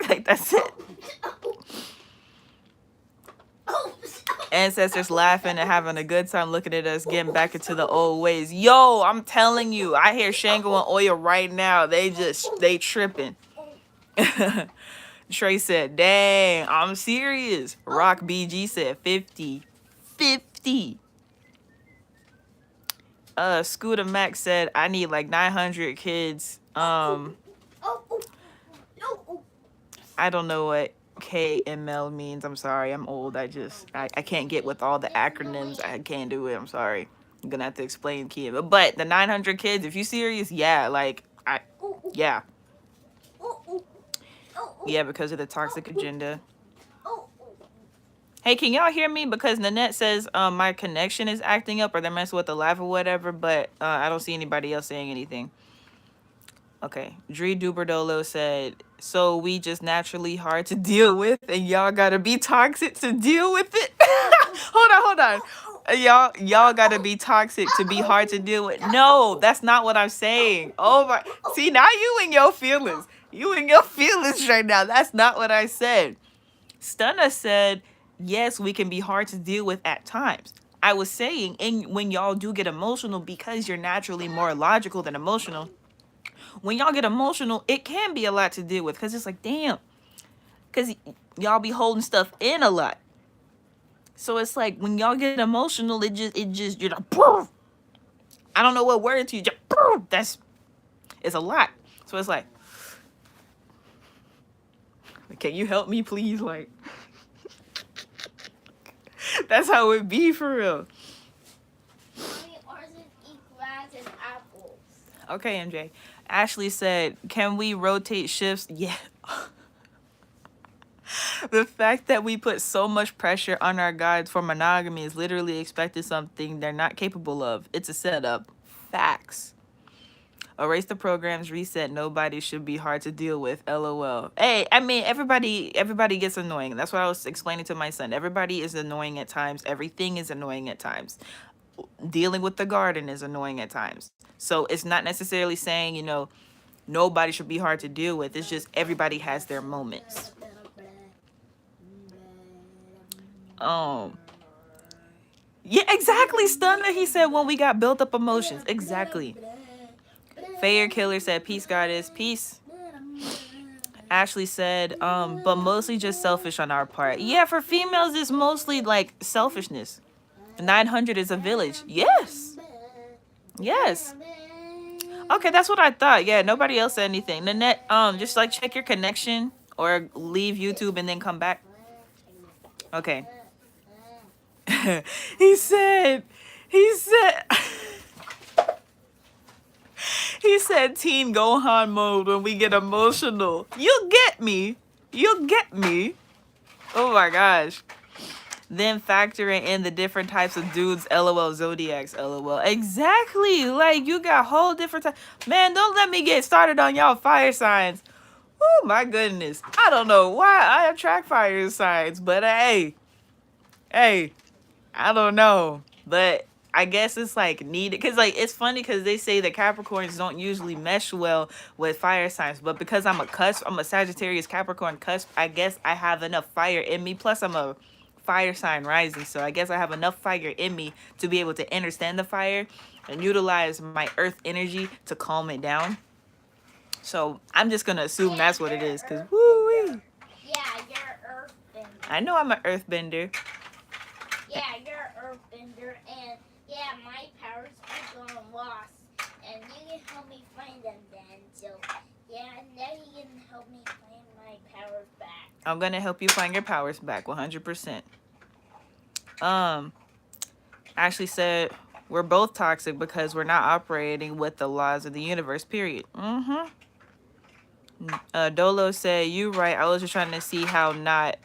Like, that's it. Ancestors laughing and having a good time looking at us getting back into the old ways. Yo, I'm telling you, I hear Shango and Oya right now. They tripping. Trey said, dang, I'm serious. Rock BG said 50. 50. Scooter Max said, I need like 900 kids. I don't know what KML means. I'm sorry. I'm old. I can't get with all the acronyms. I can't do it. I'm sorry. I'm gonna have to explain KML. But the 900 kids, if you serious, yeah, like, yeah. Yeah, because of the toxic agenda. Hey, can y'all hear me? Because Nanette says my connection is acting up, or they're messing with the live or whatever, but I don't see anybody else saying anything. Okay. Dree Duberdolo said, so we just naturally hard to deal with, and y'all gotta be toxic to deal with it? Hold on. Y'all gotta be toxic to be hard to deal with. No, that's not what I'm saying. Oh my, see, now you in your feelings. You in your feelings right now. That's not what I said. Stunna said, yes, we can be hard to deal with at times. I was saying, and when y'all do get emotional, because you're naturally more logical than emotional, when y'all get emotional, it can be a lot to deal with because it's like, damn, because y'all be holding stuff in a lot. So it's like when y'all get emotional, it just you're like, poof. I don't know what word to use. Just, poof. It's a lot. So it's like, can you help me, please? Like, that's how it be for real. Mommy, oranges eat grass and apples. Okay, MJ. Ashley said, can we rotate shifts? Yeah. The fact that we put so much pressure on our guides for monogamy is literally expecting something they're not capable of. It's a setup. Facts. Erase the programs, reset. Nobody should be hard to deal with. LOL. Hey, I mean, everybody gets annoying. That's what I was explaining to my son. Everybody is annoying at times. Everything is annoying at times. Dealing with the garden is annoying at times. So it's not necessarily saying, nobody should be hard to deal with. It's just everybody has their moments. Yeah, exactly, Stunner. He said when we got built up emotions. Exactly. Fayer Killer said, peace, goddess. Peace. Ashley said, but mostly just selfish on our part. Yeah, for females, it's mostly like selfishness. 900 is a village. Yes. Yes. Okay, that's what I thought. Yeah, nobody else said anything. Nanette, just like check your connection or leave YouTube and then come back. Okay. he said he said teen Gohan mode when we get emotional. You get me. Oh my gosh. Then factoring in the different types of dudes, LOL, Zodiacs, LOL. Exactly. Like, you got whole different types. Man, don't let me get started on y'all fire signs. Oh my goodness. I don't know why I attract fire signs, but hey, I don't know. But I guess it's like needed. Because like, it's funny because they say that Capricorns don't usually mesh well with fire signs. But because I'm a Sagittarius Capricorn cusp, I guess I have enough fire in me. Plus I'm a fire sign rising, so I guess I have enough fire in me to be able to understand the fire and utilize my earth energy to calm it down. So I'm just gonna assume that's what it is, because woo-wee. Yeah, you're earthbender. I know I'm an earthbender. Yeah, you're earthbender, and yeah, my powers are gone lost, and you can help me find them then. So yeah, now you can help me find my powers back. I'm gonna help you find your powers back 100%. Ashley said we're both toxic because we're not operating with the laws of the universe, period. Dolo said, you right. I was just trying to see how not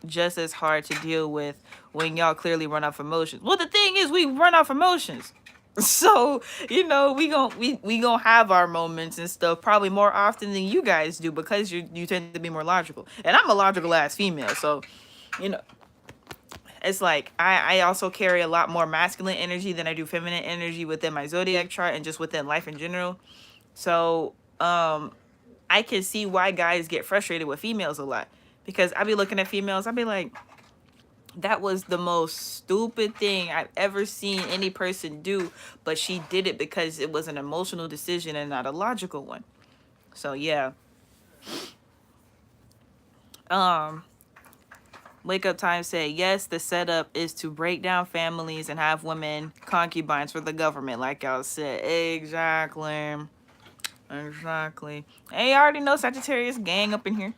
just as hard to deal with when y'all clearly run off emotions. Well, the thing is, we run off emotions. So, we gonna have our moments and stuff probably more often than you guys do because you tend to be more logical. And I'm a logical ass female, so it's like I also carry a lot more masculine energy than I do feminine energy within my zodiac chart and just within life in general. So I can see why guys get frustrated with females a lot, because I be looking at females, I be like, that was the most stupid thing I've ever seen any person do, but she did it because it was an emotional decision and not a logical one. So yeah. Wake Up Time said, yes, the setup is to break down families and have women concubines for the government, like y'all said. Exactly. Hey, I already know Sagittarius gang up in here.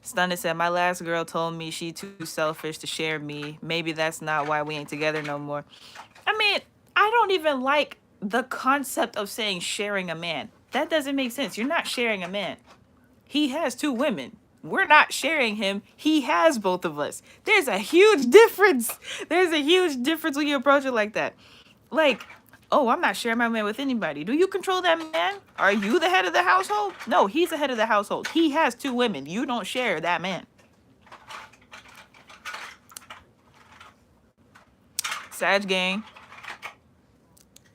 Stunner said, my last girl told me she too selfish to share me. Maybe that's not why we ain't together no more. I mean, I don't even like the concept of saying sharing a man. That doesn't make sense. You're not sharing a man. He has 2 women. We're not sharing him. He has both of us. There's a huge difference. There's a huge difference when you approach it like that. Like, oh, I'm not sharing my man with anybody. Do you control that man? Are you the head of the household? No, he's the head of the household. He has 2 women. You don't share that man. Sag gang.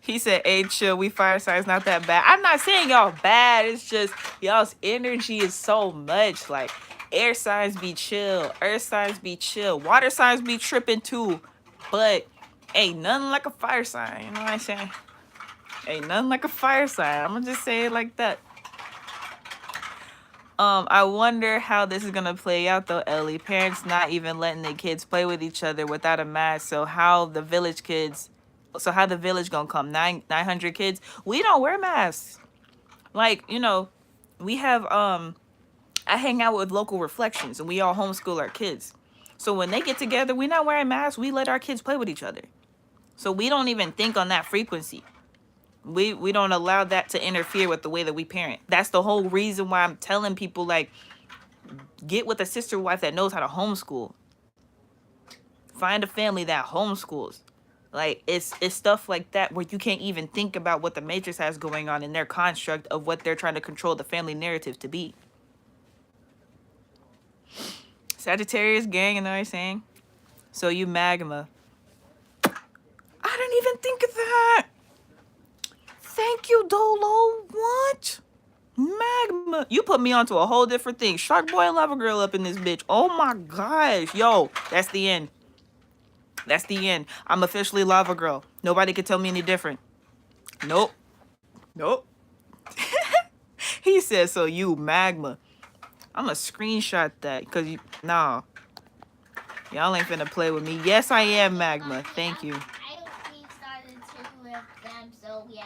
He said, hey, chill, we fire signs not that bad. I'm not saying y'all bad. It's just y'all's energy is so much. Like, air signs be chill. Earth signs be chill. Water signs be tripping too. But ain't nothing like a fire sign. You know what I'm saying? Ain't nothing like a fire sign. I'm going to just say it like that. I wonder how this is gonna play out though, Ellie. Parents not even letting their kids play with each other without a mask. So how the village gonna come? 900 kids. We don't wear masks. Like, we have I hang out with local reflections and we all homeschool our kids. So when they get together, we not wearing masks. We let our kids play with each other. So we don't even think on that frequency. We don't allow that to interfere with the way that we parent. That's the whole reason why I'm telling people, like, get with a sister wife that knows how to homeschool. Find a family that homeschools. Like, it's stuff like that where you can't even think about what the matrix has going on in their construct of what they're trying to control the family narrative to be. Sagittarius gang, you know what I'm saying? So you magma. I didn't even think of that. Thank you, Dolo. What? Magma. You put me onto a whole different thing. Shark Boy and Lava Girl up in this bitch. Oh my gosh. Yo, that's the end. That's the end. I'm officially Lava Girl. Nobody can tell me any different. Nope. Nope. He said, so you magma. I'm going to screenshot that because nah. Y'all ain't finna play with me. Yes, I am magma. Thank you. I Queen started to with them, so yeah.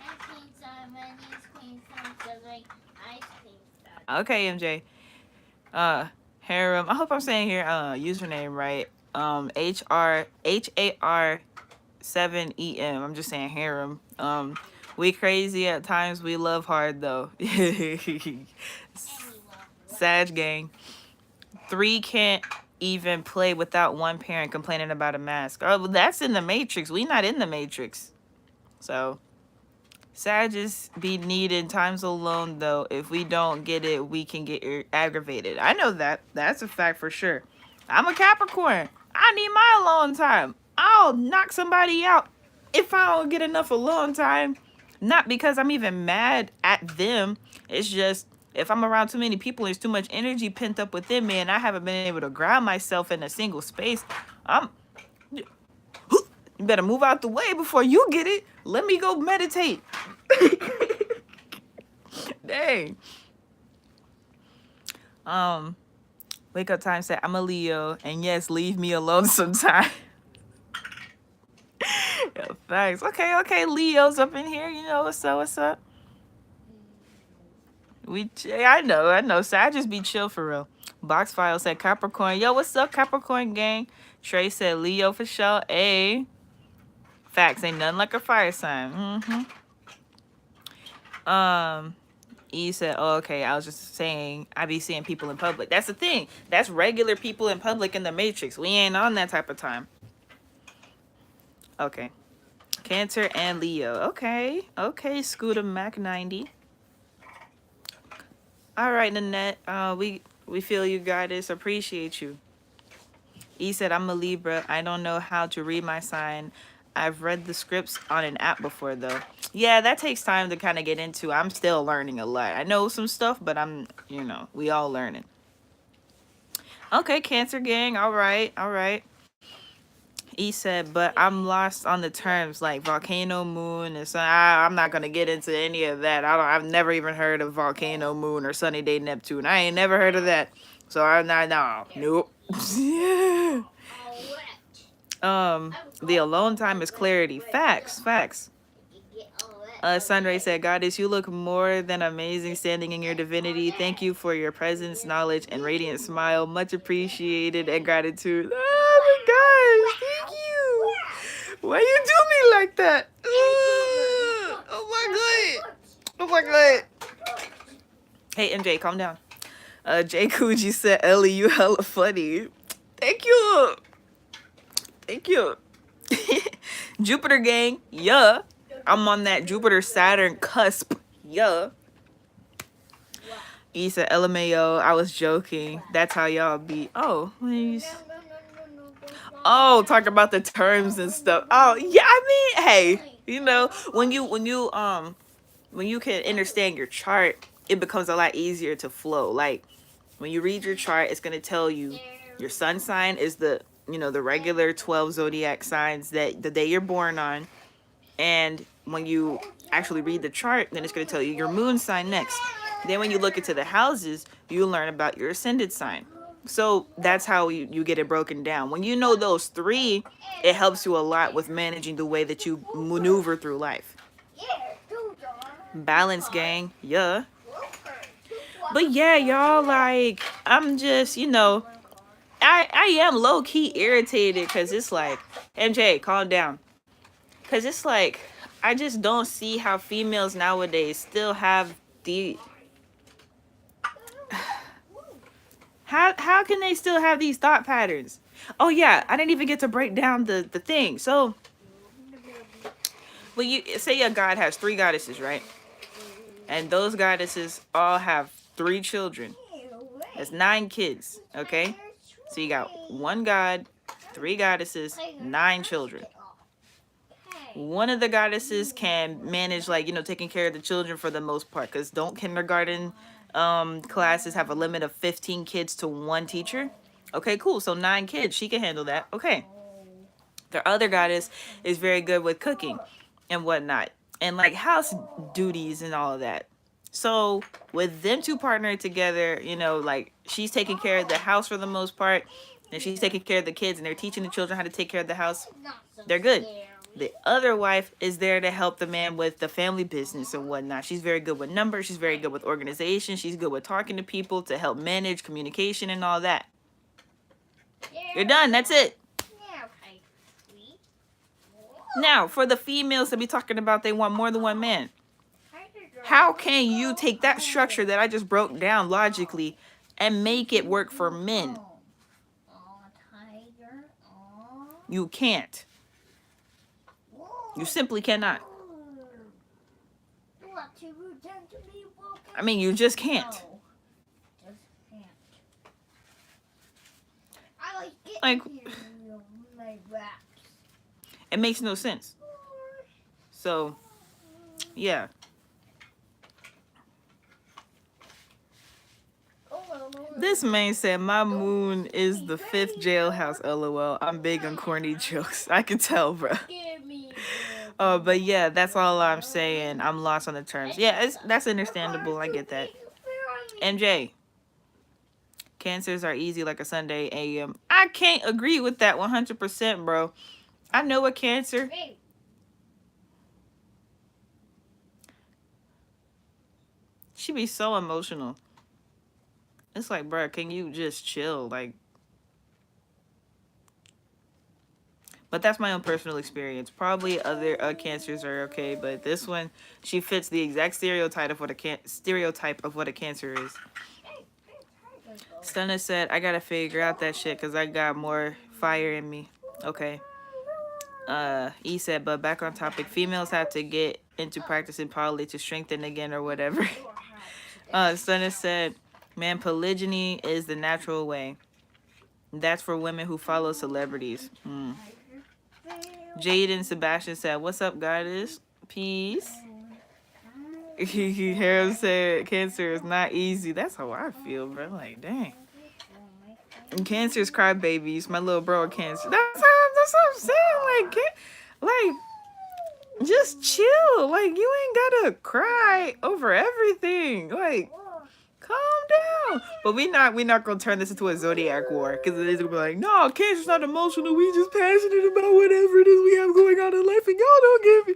And Queen started when he's Queen started like I Queen started. Okay, MJ. Harem. I hope I'm saying here username right. HAR7EM. I'm just saying harem. We crazy at times. We love hard though. Sag gang. 3 can't even play without one parent complaining about a mask. Oh, well, that's in the Matrix. We not in the Matrix. So, Sages be needing times alone, though. If we don't get it, we can get aggravated. I know that. That's a fact for sure. I'm a Capricorn. I need my alone time. I'll knock somebody out if I don't get enough alone time. Not because I'm even mad at them. It's just if I'm around too many people, there's too much energy pent up within me, and I haven't been able to ground myself in a single space. You better move out the way before you get it. Let me go meditate. Dang. Wake up time said I'm a Leo, and yes, leave me alone sometime. Yeah, thanks. Okay, Leo's up in here. You know what's up. I know. Sag just be chill for real. Box file said Capricorn. Yo, what's up, Capricorn gang? Trey said Leo for sure. A. Facts ain't nothing like a fire sign. E said, oh, okay, I was just saying I be seeing people in public. That's the thing. That's regular people in public in the Matrix. We ain't on that type of time. Okay. Cancer and Leo. Okay, Scooter Mac 90. All right, Nanette. We feel you, goddess. Appreciate you. E said, I'm a Libra. I don't know how to read my sign. I've read the scripts on an app before, though. Yeah, that takes time to kind of get into. I'm still learning a lot. I know some stuff, but we all learning. Okay, Cancer gang. All right. E said, but I'm lost on the terms like volcano, moon, and sun. I'm not gonna get into any of that. I've never even heard of volcano, moon, or sunny day Neptune. I ain't never heard of that. So I'm not. No, nope. The alone time is clarity. Facts. Sunray said, Goddess, you look more than amazing standing in your divinity. Thank you for your presence, knowledge, and radiant smile. Much appreciated and gratitude. Oh my gosh, thank you. Why you do me like that? Oh my god. Hey, MJ, calm down. Jay Kuji said, Ellie, you hella funny. Thank you. Jupiter gang, yeah. I'm on that Jupiter-Saturn cusp, yeah. He said, LMAO, I was joking. That's how y'all be. Oh, please. Oh, talk about the terms and stuff. Oh, yeah, I mean, hey, when you can understand your chart, it becomes a lot easier to flow. Like, when you read your chart, it's going to tell you your sun sign is the regular 12 zodiac signs that the day you're born on. And when you actually read the chart, then it's going to tell you your moon sign next. Then when you look into the houses, you learn about your ascended sign. So that's how you get it broken down. When you know those three, it helps you a lot with managing the way that you maneuver through life. Balance, gang. Yeah. But yeah, y'all, like, I'm just, I am low key irritated because it's like, MJ, calm down. Because it's like, I just don't see how females nowadays still have the. How can they still have these thought patterns? Oh yeah, I didn't even get to break down the thing. So, when you say a god has three goddesses, right? And those goddesses all have three children. That's 9 kids, okay? So you got one god, 3 goddesses, 9 children. One of the goddesses can manage, like, taking care of the children for the most part, because don't kindergarten classes have a limit of 15 kids to one teacher? Okay, cool. So 9 kids, she can handle that. Okay. The other goddess is very good with cooking and whatnot, and like house duties and all of that. So with them two partnering together, like she's taking care of the house for the most part, and she's taking care of the kids, and they're teaching the children how to take care of the house. They're good. The other wife is there to help the man with the family business and whatnot. She's very good with numbers. She's very good with organization. She's good with talking to people to help manage communication and all that. You're done. That's it. Now, for the females to be talking about they want more than one man, how can you take that structure that I just broke down logically and make it work for men? You can't. You simply cannot. I mean, you just can't. Like, it makes no sense. So, yeah. This man said, my moon is the 5th jailhouse, LOL. I'm big on corny jokes. I can tell, bro. But yeah, that's all I'm saying. I'm lost on the terms. Yeah, that's understandable. I get that. MJ, cancers are easy like a Sunday AM. I can't agree with that 100%, bro. I know a cancer. She be so emotional. It's like, bro, can you just chill? Like, but that's my own personal experience. Probably other cancers are okay, but this one, she fits the exact stereotype of what a cancer is. Stunna said, I gotta figure out that shit because I got more fire in me. Okay. E said, but back on topic, females have to get into practicing poly to strengthen again or whatever. Stunna said, man, polygyny is the natural way. That's for women who follow celebrities. Jaden Sebastian said, what's up, goddess? Peace. Harold said, cancer is not easy. That's how I feel, bro. Like, dang. And cancer is crybabies. My little bro cancer. That's what I'm saying. Like, just chill. Like, you ain't gotta cry over everything. Like, calm down. But we not gonna turn this into a Zodiac war, because it is gonna be like, no, cancer's not emotional. We just passionate about whatever it is we have going on in life, and y'all don't get me.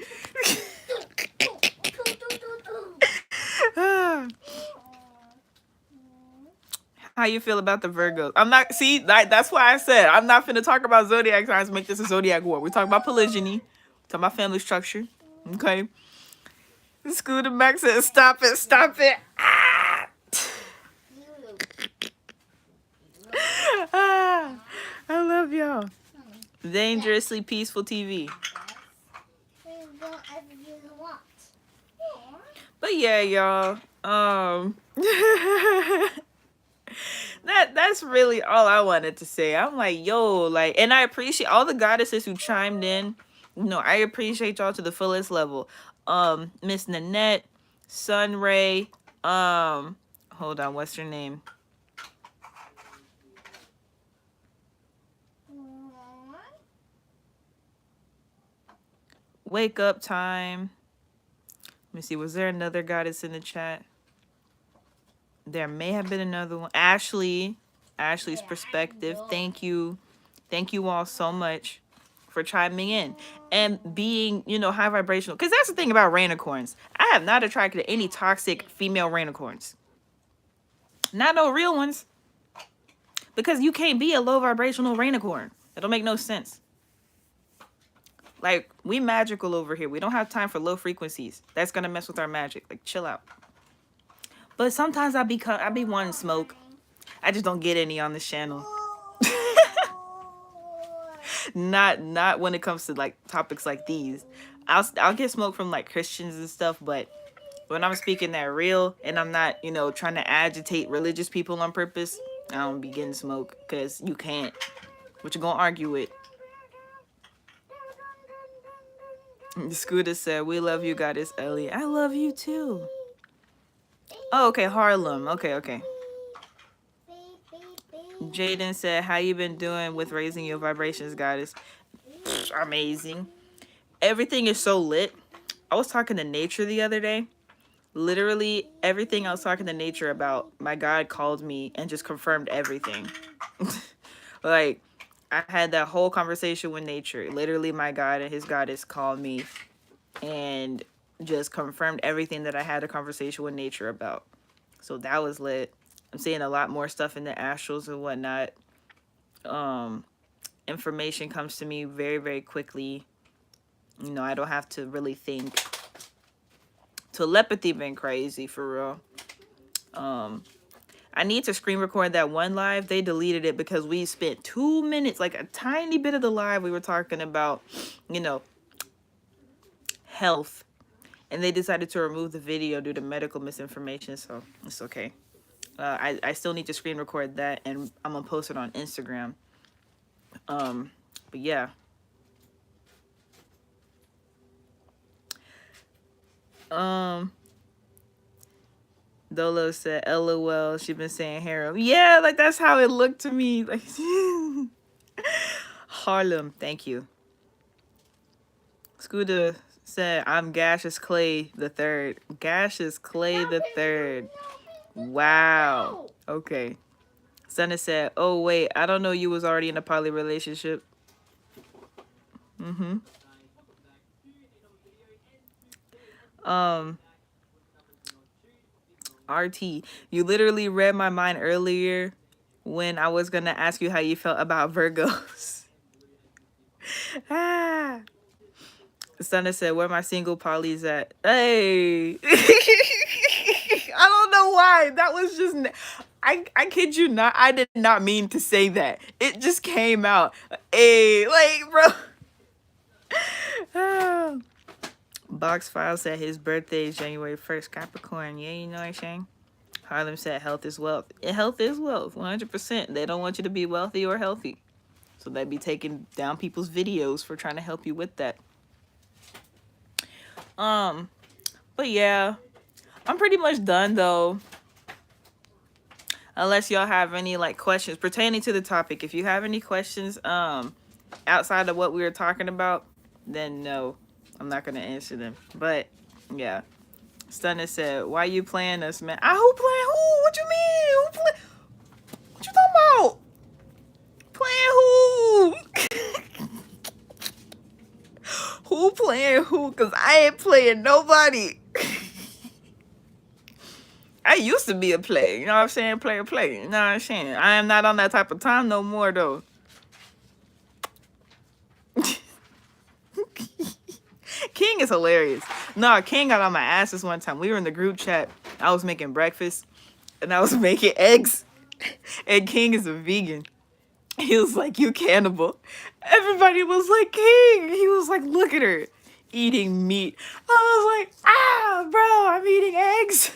How you feel about the Virgos? I'm not, see, that's why I said I'm not finna talk about Zodiac signs to make this a Zodiac war. We're talking about polygyny, talking about family structure. Okay. Scooter Max says, stop it. Ah! I love y'all. Dangerously Peaceful TV. But yeah, y'all. That's really all I wanted to say. I'm like, yo, like, and I appreciate all the goddesses who chimed in. I appreciate y'all to the fullest level. Miss Nanette, Sunray, hold on, what's your name? Wake Up Time. Let me see, was there another goddess in the chat? There may have been another one. Ashley's perspective. Thank you. Thank you all so much for chiming in and being, high vibrational. Because that's the thing about rainicorns. I have not attracted any toxic female rainicorns. Not no real ones. Because you can't be a low vibrational rainicorn. It'll make no sense. Like, we magical over here. We don't have time for low frequencies. That's gonna mess with our magic. Like, chill out. But sometimes I be wanting smoke. I just don't get any on this channel. Not when it comes to like topics like these. I'll get smoke from like Christians and stuff, but when I'm speaking that real and I'm not, trying to agitate religious people on purpose, I don't be getting smoke because you can't. What you gonna argue with? Scooter said, "We love you, Goddess Ellie." I love you too. Oh, okay, Harlem. Okay. Jaden said, "How you been doing with raising your vibrations, Goddess?" Amazing. Everything is so lit. I was talking to nature the other day. Literally everything I was talking to nature about, my God called me and just confirmed everything. Like, I had that whole conversation with nature. Literally my God and his goddess called me and just confirmed everything that I had a conversation with nature about. So that was lit. I'm seeing a lot more stuff in the astrals and whatnot. Information comes to me very, very quickly. I don't have to really think. Telepathy been crazy for real. I need to screen record that one live. They deleted it because we spent 2 minutes, like a tiny bit of the live, we were talking about, health. And they decided to remove the video due to medical misinformation, so it's okay. I still need to screen record that, and I'm gonna post it on Instagram. But yeah. Dolo said, "LOL." She been saying harem. Yeah, like that's how it looked to me. Like Harlem. Thank you. Scooter said, "I'm Gaseous Clay the Third." Gaseous Clay the Third. Wow. Okay. Sunny said, "Oh wait, I don't know you was already in a poly relationship." RT, you literally read my mind earlier when I was gonna ask you how you felt about Virgos. Stunna said, "Where my single polys at?" Hey. I don't know why. That was just... I kid you not. I did not mean to say that. It just came out. Hey, like, bro. Box File said his birthday is January 1st. Capricorn. Yeah, you know what I'm saying? Harlem said health is wealth. Health is wealth. 100%. They don't want you to be wealthy or healthy. So they'd be taking down people's videos for trying to help you with that. But yeah, I'm pretty much done though. Unless y'all have any like questions pertaining to the topic. If you have any questions outside of what we were talking about, then no, I'm not gonna answer them. But yeah, Stunner said, "Why you playing us, man?" Who playing who? What you mean? Who play? What you talking about? Playing who? Who playing who? Cause I ain't playing nobody. I used to be a player, you know what I'm saying? Player. You know what I'm saying? I am not on that type of time no more though. King is hilarious. No, King got on my ass this one time. We were in the group chat. I was making breakfast and I was making eggs. And King is a vegan. He was like, "You cannibal." Everybody was like, "King." He was like, "Look at her eating meat." I was like, bro, I'm eating eggs.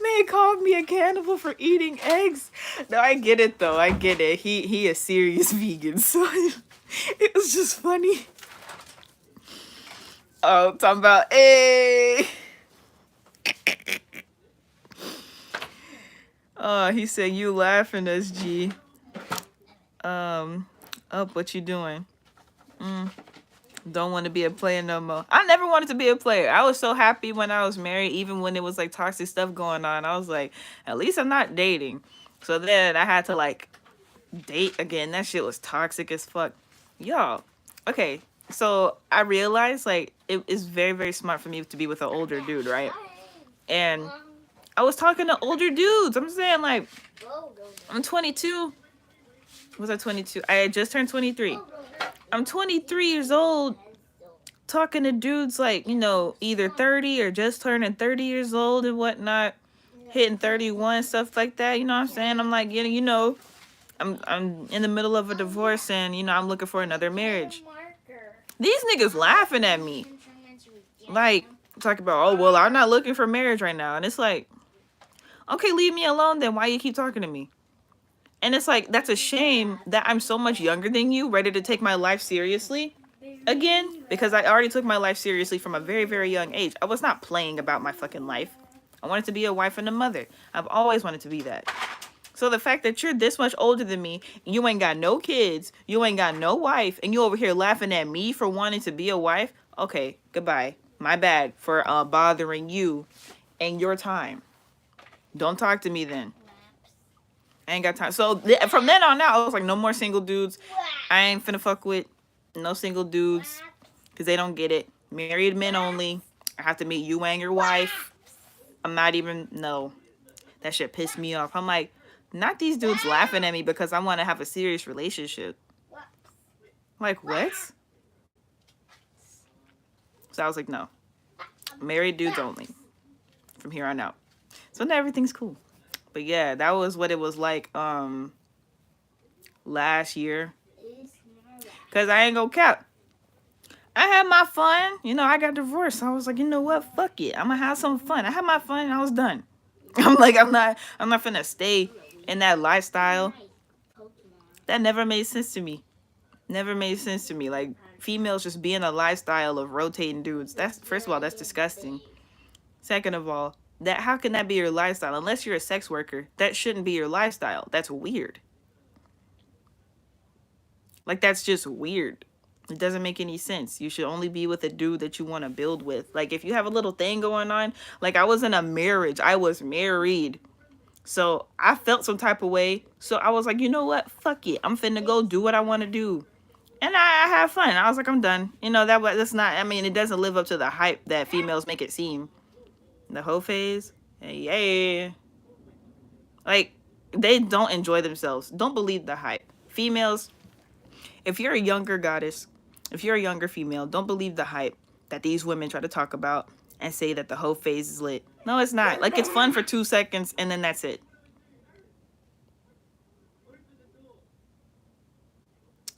Man called me a cannibal for eating eggs. No, I get it though. I get it. He a serious vegan, so it was just funny. Oh, talking about he said, "You laughing, SG." Up, what you doing? Don't want to be a player no more. I never wanted to be a player. I was so happy when I was married, even when it was like toxic stuff going on. I was like, at least I'm not dating. So then I had to like date again. That shit was toxic as fuck. Y'all, okay. So I realized like it is very, very smart for me to be with an older dude, right? And I was talking to older dudes. I'm saying like, I'm 22. Was I 22? I had just turned 23. I'm 23 years old talking to dudes like, you know, either 30 or just turning 30 years old and whatnot, hitting 31, stuff like that. You know what I'm saying? I'm like, you know, I'm in the middle of a divorce and, you know, I'm looking for another marriage. These niggas laughing at me. Like, talk about, oh, well, I'm not looking for marriage right now. And it's like, okay, leave me alone then. Why you keep talking to me? And it's like, that's a shame that I'm so much younger than you, ready to take my life seriously again, because I already took my life seriously from a very, very young age. I was not playing about my fucking life. I wanted to be a wife and a mother. I've always wanted to be that. So the fact that you're this much older than me, you ain't got no kids, you ain't got no wife, and you over here laughing at me for wanting to be a wife, okay, goodbye. My bad for bothering you and your time. Don't talk to me then. I ain't got time. So from then on out, I was like, no more single dudes. I ain't finna fuck with no single dudes because they don't get it. Married men only. I have to meet you and your wife. I'm not even, no. That shit pissed me off. I'm like, not these dudes laughing at me because I want to have a serious relationship. Like, what? So I was like, no. Married dudes only. From here on out. So now everything's cool. But yeah, that was what it was like last year. Because I ain't gonna cap. I had my fun. You know, I got divorced. So I was like, you know what? Fuck it. I'm gonna have some fun. I had my fun and I was done. I'm like, I'm not finna stay in that lifestyle. That never made sense to me. Never made sense to me. Like, females just being a lifestyle of rotating dudes. That's, first of all, that's disgusting. Second of all, that how can that be your lifestyle? Unless you're a sex worker, that shouldn't be your lifestyle. That's weird. Like, that's just weird. It doesn't make any sense. You should only be with a dude that you want to build with. Like, if you have a little thing going on, like, I was in a marriage. I was married. So I felt some type of way. So I was like, you know what? Fuck it. I'm finna go do what I want to do. And I have fun. I was like, I'm done. You know, that's not, I mean, it doesn't live up to the hype that females make it seem. The whole phase. Yeah. Like, they don't enjoy themselves. Don't believe the hype. Females, if you're a younger goddess, if you're a younger female, don't believe the hype that these women try to talk about and say that the whole phase is lit. No, it's not. Like, it's fun for 2 seconds and then that's it.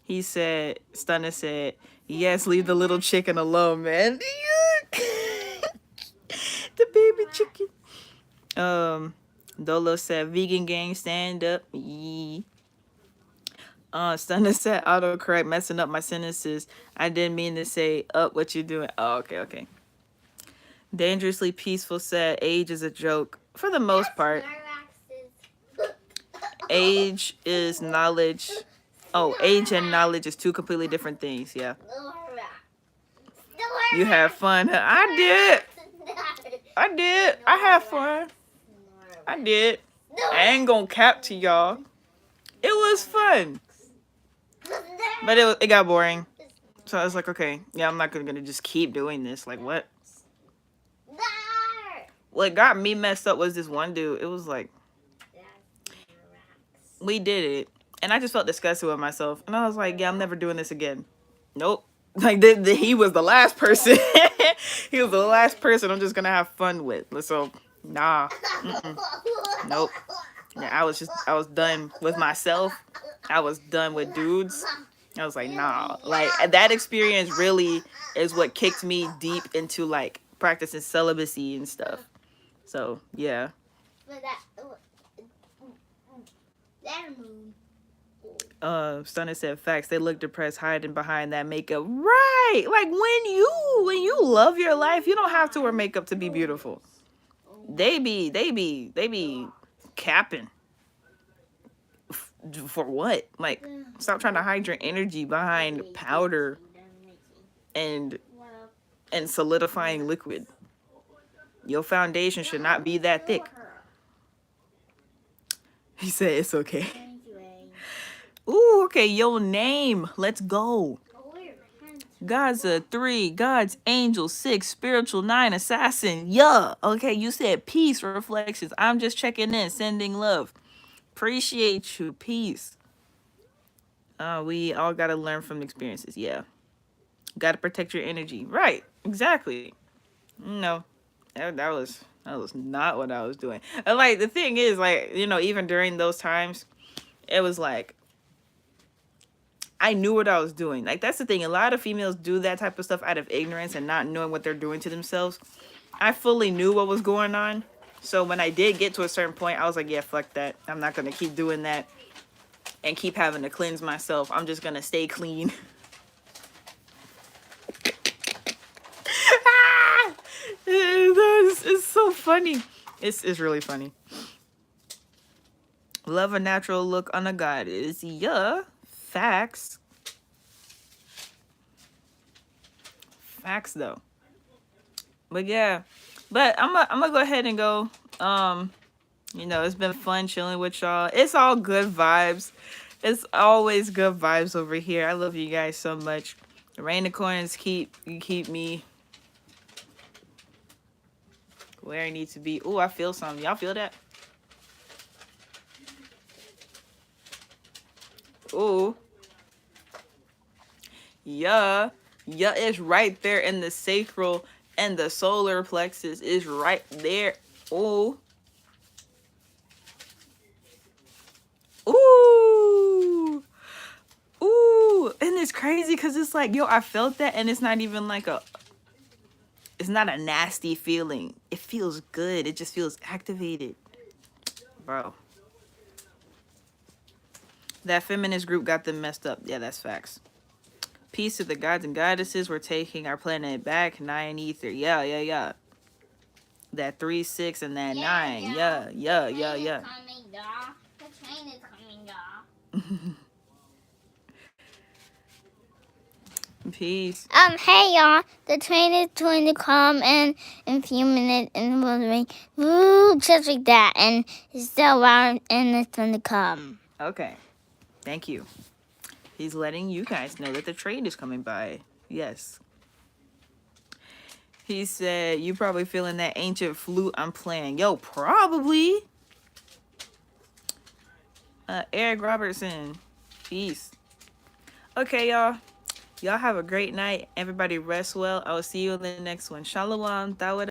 He said, Stunner said, yes, leave the little chicken alone, man. The baby chicken. Dolo said, vegan gang, stand up. Yee. Stunner said, autocorrect, messing up my sentences. I didn't mean to say up what you doing. Oh, okay. Dangerously Peaceful said, age is a joke. For the most part. Age is knowledge. Oh, age and knowledge is 2 completely different things. Yeah. You have fun. I did. I had fun. I did. I ain't gonna cap to y'all. It was fun. But it got boring. So I was like, okay, yeah, I'm not gonna just keep doing this. Like, what? What got me messed up was this one dude. It was like, we did it. And I just felt disgusted with myself. And I was like, yeah, I'm never doing this again. Nope. Like, he was the last person. He was the last person I'm just gonna have fun with. So, nah. Nope. Yeah, I was done with myself. I was done with dudes. I was like, nah. Like, that experience really is what kicked me deep into, like, practicing celibacy and stuff. So, yeah. Stunner said facts. They look depressed hiding behind that makeup. Right. Like, when you love your life, you don't have to wear makeup to be beautiful. They be capping. For what? Like, stop trying to hide your energy behind powder. and Well, solidifying liquid. Your foundation should not be that thick. He said it's okay. anyway. Ooh, okay, your name. Let's go. Oh, wait, God's a 3, God's angel 6, spiritual 9, assassin. Yeah. Okay, you said peace reflections. I'm just checking in, sending love. Appreciate you. Peace. We all gotta learn from experiences. Yeah. Gotta protect your energy. Right. Exactly. No. That was not what I was doing. And like the thing is, like, you know, even during those times, it was like I knew what I was doing. Like that's the thing. A lot of females do that type of stuff out of ignorance and not knowing what they're doing to themselves. I fully knew what was going on. So when I did get to a certain point, I was like, yeah, fuck that. I'm not gonna keep doing that and keep having to cleanse myself. I'm just gonna stay clean. It's so funny. It's really funny. Love a natural look on a goddess. Yeah. Facts. Facts though. But yeah. But I'm gonna go ahead and go. You know, it's been fun chilling with y'all. It's all good vibes. It's always good vibes over here. I love you guys so much. The rainicorns keep me where I need to be. Ooh, I feel something. Y'all feel that? Ooh. Yeah. Yeah, it's right there in the sacral and the solar plexus is right there. Ooh. Ooh. Ooh. And it's crazy because it's like, yo, I felt that and it's not even like it's not a nasty feeling. It feels good. It just feels activated. Bro. That feminist group got them messed up. Yeah, that's facts. Peace to the gods and goddesses. We're taking our planet back. 9 ether. Yeah. That 3, 6, and that 9. Yeah. The train is coming, y'all. Peace. Hey y'all, the train is going to come in a few minutes and it will ring, woo, just like that, and it's still around and it's going to come. Okay. Thank you. He's letting you guys know that the train is coming by. Yes. He said, you probably feeling that ancient flute I'm playing. Yo, probably. Eric Robertson. Peace. Okay, y'all. Y'all have a great night. Everybody rest well. I will see you in the next one. Shalom. Tawada.